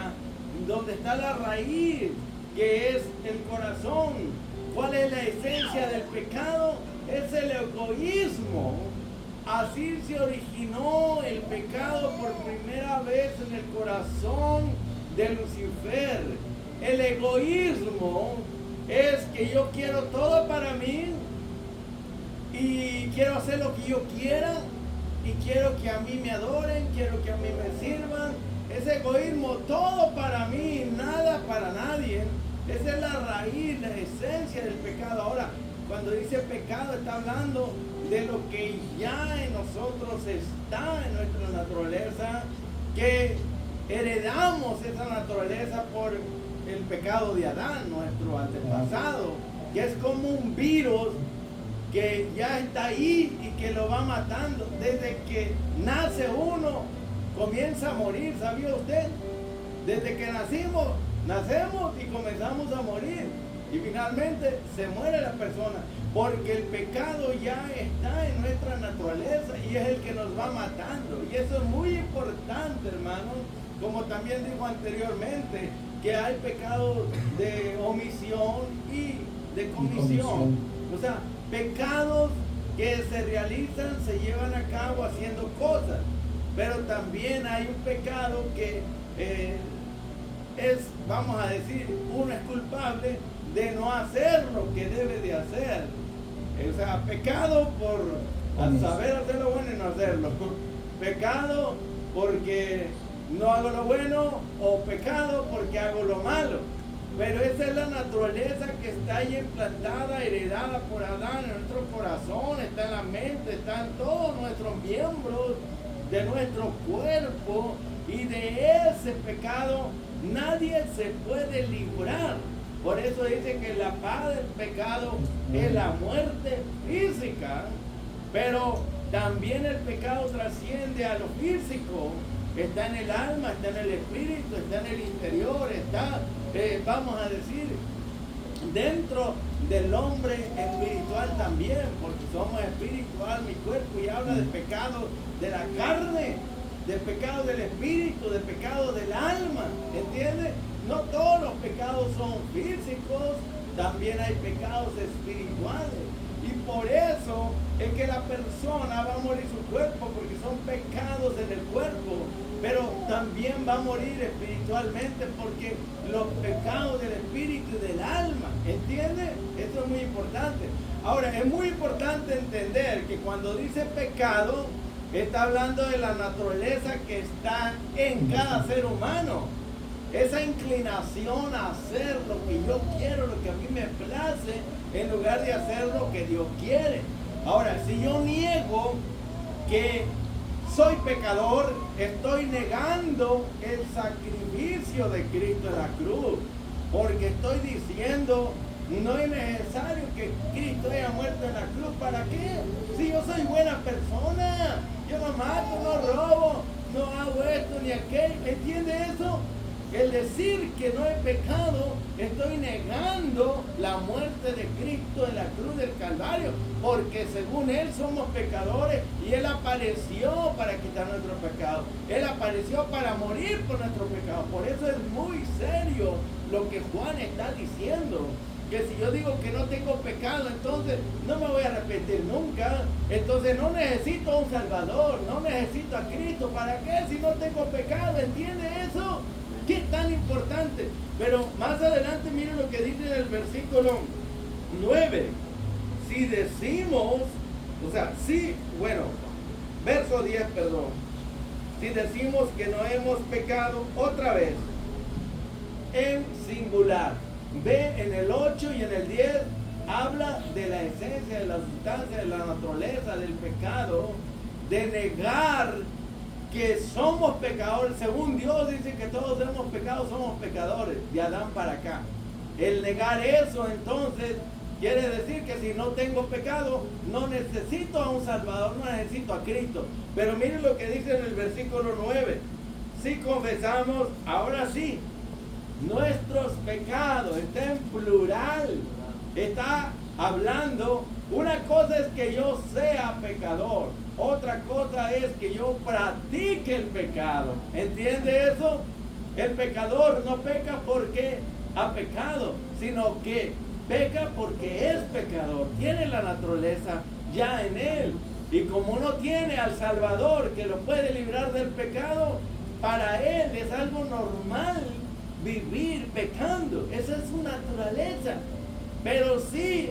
donde está la raíz, que es el corazón. ¿Cuál es la esencia del pecado? Es el egoísmo. Así se originó el pecado por primera vez en el corazón de Lucifer. El egoísmo es que yo quiero todo para mí y quiero hacer lo que yo quiera y quiero que a mí me adoren, quiero que a mí me sirvan. Ese egoísmo, todo para mí, nada para nadie. Esa es la raíz, la esencia del pecado. Ahora, cuando dice pecado, está hablando de lo que ya en nosotros está en nuestra naturaleza, que heredamos esa naturaleza por el pecado de Adán, nuestro antepasado, que es como un virus que ya está ahí y que lo va matando. Desde que nace uno, comienza a morir, ¿sabía usted? Desde que nacemos y comenzamos a morir. Y finalmente se muere la persona, porque el pecado ya está en nuestra naturaleza y es el que nos va matando. Y eso es muy importante, hermanos, como también dijo anteriormente, que hay pecados de omisión y de comisión. O sea, pecados que se realizan, se llevan a cabo haciendo cosas, pero también hay un pecado que es, vamos a decir, uno es culpable de no hacer lo que debe de hacer. O sea, pecado por saber hacer lo bueno y no hacerlo. Pecado porque no hago lo bueno, o pecado porque hago lo malo. Pero esa es la naturaleza que está ahí implantada, heredada por Adán en nuestro corazón, está en la mente, está en todos nuestros miembros de nuestro cuerpo, y de ese pecado nadie se puede librar. Por eso dice que la paga del pecado es la muerte física, pero también el pecado trasciende a lo físico. Está en el alma, está en el espíritu, está en el interior, está, vamos a decir, dentro del hombre espiritual también, porque somos espíritu, alma y cuerpo, y habla del pecado de la carne, del pecado del espíritu, del pecado del alma, ¿entiendes? No todos los pecados son físicos, también hay pecados espirituales. Y por eso es que la persona va a morir su cuerpo, porque son pecados en el cuerpo, pero también va a morir espiritualmente porque los pecados del espíritu y del alma, ¿entiendes? Esto es muy importante. Ahora, es muy importante entender que cuando dice pecado, está hablando de la naturaleza que está en cada ser humano. Esa inclinación a hacer lo que yo quiero, lo que a mí me place, en lugar de hacer lo que Dios quiere. Ahora, si yo niego que soy pecador, estoy negando el sacrificio de Cristo en la cruz, porque estoy diciendo, no es necesario que Cristo haya muerto en la cruz. ¿Para qué? Si yo soy buena persona, yo no mato, no robo, no hago esto ni aquello, ¿entiende eso? El decir que no he pecado, estoy negando la muerte de Cristo en la cruz del Calvario, porque según Él somos pecadores y Él apareció para quitar nuestros pecados. Él apareció para morir por nuestros pecados. Por eso es muy serio lo que Juan está diciendo. Que si yo digo que no tengo pecado, entonces no me voy a arrepentir nunca. Entonces no necesito a un Salvador, no necesito a Cristo. ¿Para qué si no tengo pecado? ¿Entiende eso? ¿Qué tan importante? Pero más adelante miren lo que dice en el versículo 9. Si decimos, verso 10, perdón. Si decimos que no hemos pecado, otra vez, en singular. Ve en el 8 y en el 10, habla de la esencia, de la sustancia, de la naturaleza, del pecado, de negar que somos pecadores. Según Dios dice que todos hemos pecado, somos pecadores, de Adán para acá. El negar eso, entonces, quiere decir que si no tengo pecado, no necesito a un Salvador, no necesito a Cristo. Pero miren lo que dice en el versículo 9. Si confesamos, ahora sí, nuestros pecados, está en plural, está hablando. Una cosa es que yo sea pecador, otra cosa es que yo practique el pecado. ¿Entiende eso? El pecador no peca porque ha pecado, sino que peca porque es pecador, tiene la naturaleza ya en él. Y como no tiene al Salvador que lo puede librar del pecado, para él es algo normal vivir pecando. Esa es su naturaleza. Pero si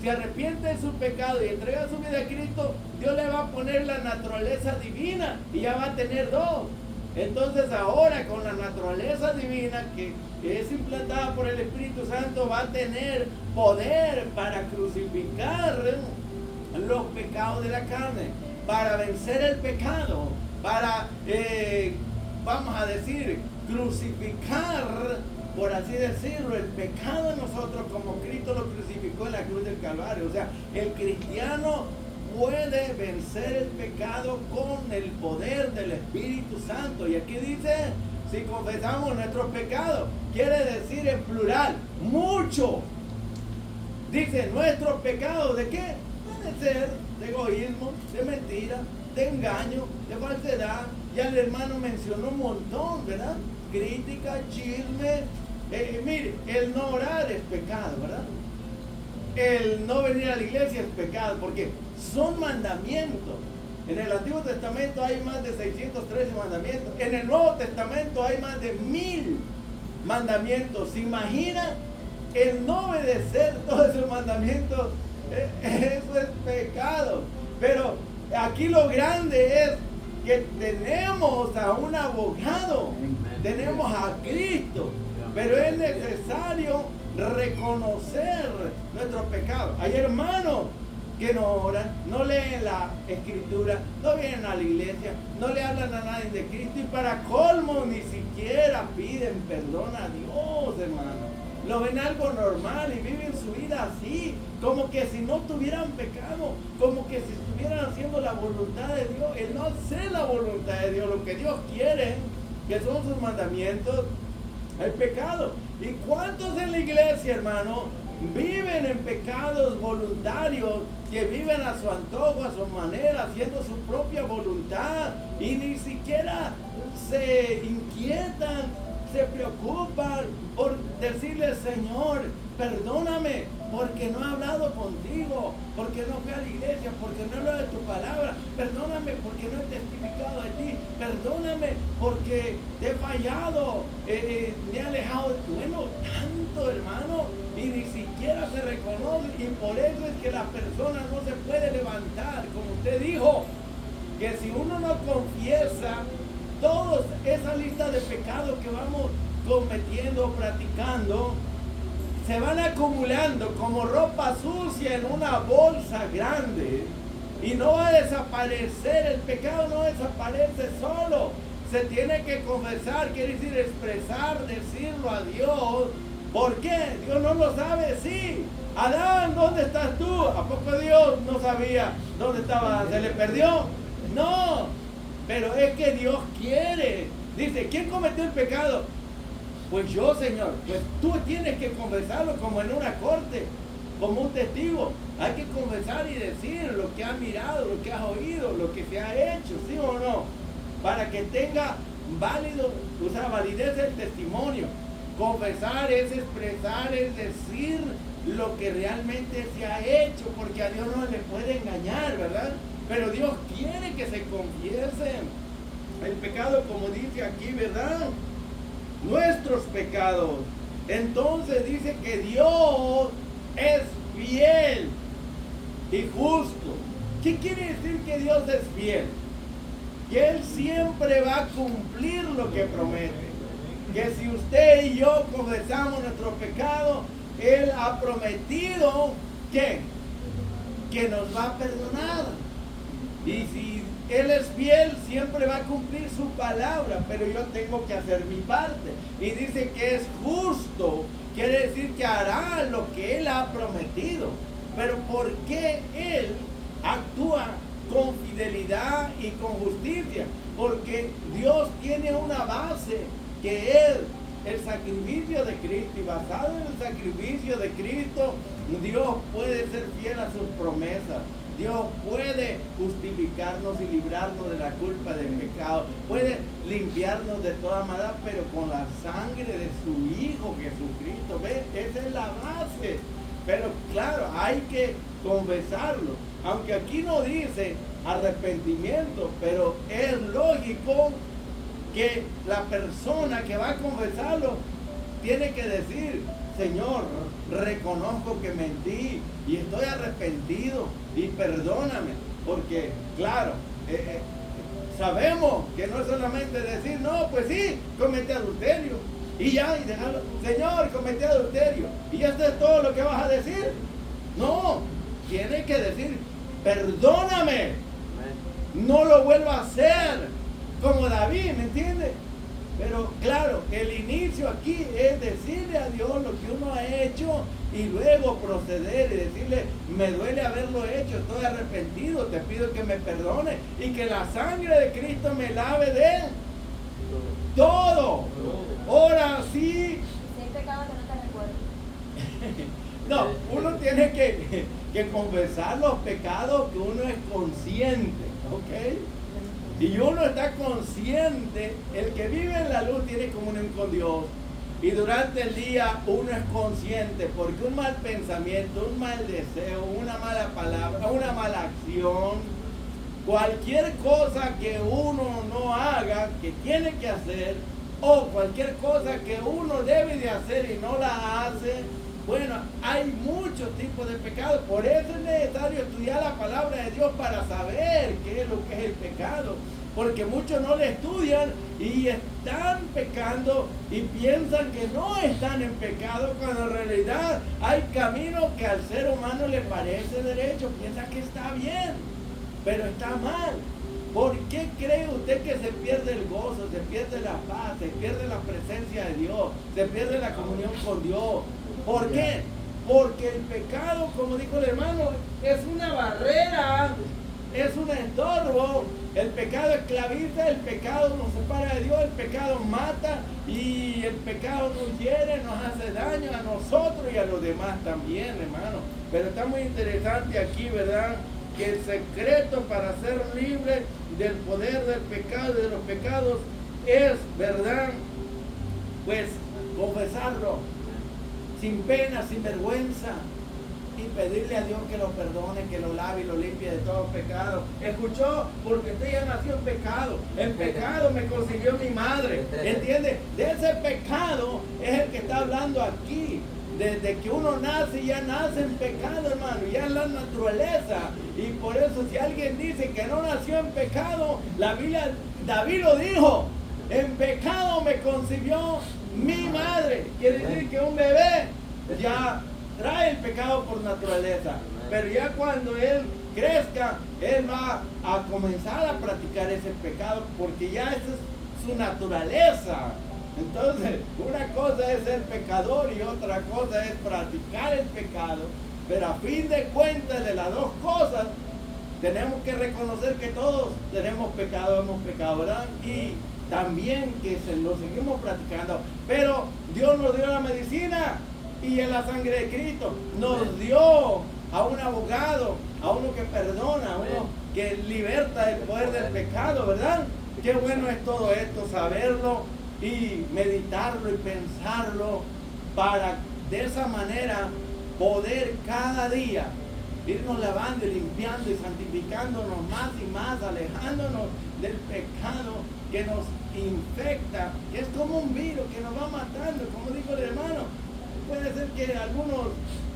se arrepiente de su pecado y entrega su vida a Cristo, Dios le va a poner la naturaleza divina y ya va a tener dos. Entonces ahora con la naturaleza divina que es implantada por el Espíritu Santo, va a tener poder para crucificar los pecados de la carne, para vencer el pecado, para, vamos a decir, crucificar, por así decirlo, el pecado en nosotros como Cristo lo crucificó en la cruz del Calvario. O sea, el cristiano puede vencer el pecado con el poder del Espíritu Santo. Y aquí dice, si confesamos nuestros pecados, quiere decir en plural, mucho. Dice, nuestros pecados, ¿de qué? Puede ser de egoísmo, de mentira, de engaño, de falsedad. Ya el hermano mencionó un montón, ¿verdad? Crítica, chisme. Mire, el no orar es pecado, ¿verdad? El no venir a la iglesia es pecado, porque son mandamientos. En el Antiguo Testamento hay más de 613 mandamientos. En el Nuevo Testamento hay más de 1000 mandamientos. ¿Se imagina el no obedecer todos esos mandamientos? Eso es pecado. Pero aquí lo grande es que tenemos a un abogado, tenemos a Cristo, pero es necesario reconocer nuestros pecados. Hay hermanos que no oran, no leen la escritura, no vienen a la iglesia, no le hablan a nadie de Cristo y para colmo ni siquiera piden perdón a Dios, hermano. Lo ven algo normal y viven su vida así, como que si no tuvieran pecado, como que si estuvieran haciendo la voluntad de Dios. El no hacer la voluntad de Dios, lo que Dios quiere, que son sus mandamientos, es pecado. ¿Y cuántos en la iglesia, hermano, viven en pecados voluntarios, que viven a su antojo, a su manera, haciendo su propia voluntad y ni siquiera se inquietan, se preocupan por decirle, Señor, perdóname porque no he hablado contigo, porque no fui a la iglesia, porque no he hablado de tu palabra, perdóname porque no he testificado de ti, perdóname porque te he fallado, me he alejado de tu bueno, tanto, hermano, y ni siquiera se reconoce, y por eso es que la persona no se puede levantar, como usted dijo, que si uno no confiesa toda esa lista de pecados que vamos cometiendo, practicando, se van acumulando como ropa sucia en una bolsa grande y no va a desaparecer. El pecado no desaparece solo, se tiene que confesar, quiere decir expresar, decirlo a Dios. ¿Por qué? Dios no lo sabe, sí. Adán, ¿dónde estás tú? ¿A poco Dios no sabía dónde estaba? ¿Se le perdió? No, pero es que Dios quiere. Dice, ¿quién cometió el pecado? Pues yo, Señor. Pues tú tienes que confesarlo como en una corte, como un testigo. Hay que confesar y decir lo que has mirado, lo que has oído, lo que se ha hecho, ¿sí o no? Para que tenga validez el testimonio. Confesar es expresar, es decir lo que realmente se ha hecho, porque a Dios no le puede engañar, ¿verdad? Pero Dios quiere que se confiesen el pecado, como dice aquí, ¿verdad? Nuestros pecados. Entonces dice que Dios es fiel y justo. ¿Qué quiere decir que Dios es fiel? Que Él siempre va a cumplir lo que promete. Que si usted y yo confesamos nuestro pecado, Él ha prometido que nos va a perdonar. Y si Él es fiel, siempre va a cumplir su palabra, pero yo tengo que hacer mi parte. Y dice que es justo, quiere decir que hará lo que Él ha prometido. Pero ¿por qué Él actúa con fidelidad y con justicia? Porque Dios tiene una base, que es el sacrificio de Cristo, y basado en el sacrificio de Cristo, Dios puede ser fiel a sus promesas. Dios puede justificarnos y librarnos de la culpa del pecado, puede limpiarnos de toda maldad, pero con la sangre de su Hijo Jesucristo. ¿Ves? Esa es la base. Pero claro, hay que confesarlo, aunque aquí no dice arrepentimiento, pero es lógico que la persona que va a confesarlo tiene que decir, Señor, reconozco que mentí y estoy arrepentido y perdóname, porque claro, sabemos que no es solamente decir, no, pues sí, cometí adulterio y ya, y dejarlo, Señor, cometí adulterio y esto es todo lo que vas a decir. No, tiene que decir, perdóname, no lo vuelvo a hacer, como David, ¿me entiende? Pero claro, el inicio aquí es decirle a Dios lo que uno ha hecho y luego proceder y decirle, me duele haberlo hecho, estoy arrepentido, te pido que me perdone y que la sangre de Cristo me lave de todo. Ahora sí.
Si hay pecado que no te recuerdo.
No, uno tiene que confesar los pecados que uno es consciente, ¿ok? Y uno está consciente, el que vive en la luz tiene comunión con Dios. Y durante el día uno es consciente, porque un mal pensamiento, un mal deseo, una mala palabra, una mala acción, cualquier cosa que uno no haga, que tiene que hacer, o cualquier cosa que uno debe de hacer y no la hace, bueno, hay muchos tipos de pecados. Por eso es necesario estudiar la palabra de Dios para saber qué es lo que es el pecado. porque muchos no le estudian y están pecando y piensan que no están en pecado, cuando en realidad hay caminos que al ser humano le parece derecho, piensa que está bien, pero está mal. ¿Por qué cree usted que se pierde el gozo, se pierde la paz, se pierde la presencia de Dios, se pierde la comunión con Dios? ¿Por qué? Porque el pecado, como dijo el hermano, es una barrera, es un estorbo. El pecado esclaviza, el pecado nos separa de Dios, el pecado mata y el pecado nos hiere, nos hace daño a nosotros y a los demás también, hermano. Pero está muy interesante aquí, ¿verdad? Que el secreto para ser libre del poder del pecado y de los pecados es, ¿verdad? Pues confesarlo sin pena, sin vergüenza, y pedirle a Dios que lo perdone, que lo lave y lo limpie de todo pecado. ¿Escuchó? Porque usted ya nació en pecado. En pecado me concibió mi madre. ¿Entiende? De ese pecado es el que está hablando aquí. Desde que uno nace, ya nace en pecado, hermano, ya es la naturaleza. Y por eso si alguien dice que no nació en pecado, la Biblia, David lo dijo, en pecado me concibió mi madre. Quiere decir que un bebé ya trae el pecado por naturaleza. Pero ya cuando él crezca, él va a comenzar a practicar ese pecado, porque ya esa es su naturaleza. Entonces, una cosa es ser pecador y otra cosa es practicar el pecado. Pero a fin de cuentas, de las dos cosas, tenemos que reconocer que todos tenemos pecado, hemos pecado, ¿verdad? Y también que lo seguimos practicando. Pero Dios nos dio la medicina y en la sangre de Cristo nos dio a un abogado, a uno que perdona, a uno que liberta del poder del pecado, ¿verdad? Qué bueno es todo esto, saberlo y meditarlo y pensarlo, para de esa manera poder cada día irnos lavando y limpiando y santificándonos más y más, alejándonos del pecado que nos infecta, que es como un virus que nos va matando, como dijo el hermano. Puede ser que algunos,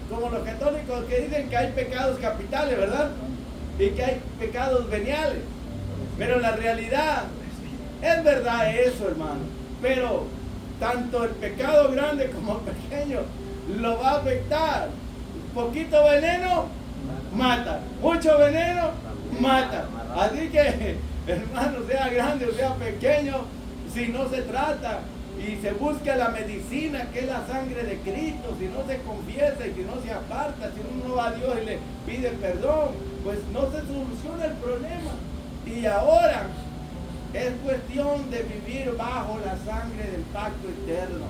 como los católicos, que dicen que hay pecados capitales, ¿verdad? Y que hay pecados veniales, pero la realidad es verdad eso, hermano. Pero tanto el pecado grande como el pequeño lo va a afectar. Poquito veneno mata, mucho veneno mata. Así que, hermano, sea grande o sea pequeño, si no se trata y se busca la medicina que es la sangre de Cristo, si no se confiesa y si no se aparta, si uno no va a Dios y le pide perdón, pues no se soluciona el problema. Y ahora es cuestión de vivir bajo la sangre del pacto eterno.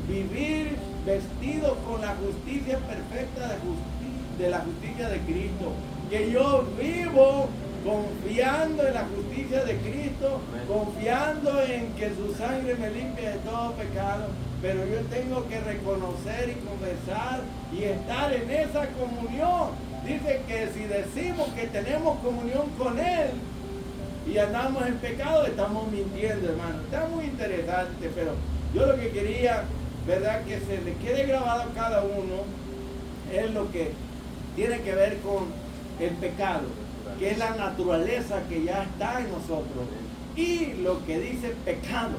Vivir vestido con la justicia perfecta de la justicia de Cristo. Que yo vivo confiando en la justicia de Cristo, confiando en que su sangre me limpie de todo pecado. Pero yo tengo que reconocer y confesar y estar en esa comunión. Dice que si decimos que tenemos comunión con Él y andamos en pecado, estamos mintiendo, hermano. Está muy interesante, pero yo lo que quería, ¿verdad?, que se le quede grabado a cada uno es lo que tiene que ver con el pecado, que es la naturaleza que ya está en nosotros, y lo que dice pecado,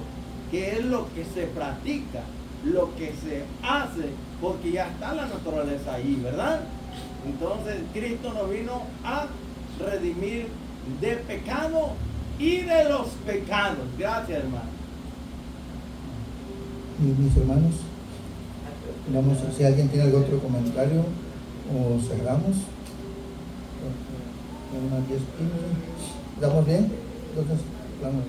que es lo que se practica, lo que se hace, porque ya está la naturaleza ahí, ¿verdad? Entonces Cristo nos vino a redimir de pecado y de los pecados. Gracias, hermano.
Y mis hermanos, vamos, si alguien tiene algún otro comentario o cerramos. Unas 10, 15. ¿Estamos bien? Entonces, vamos.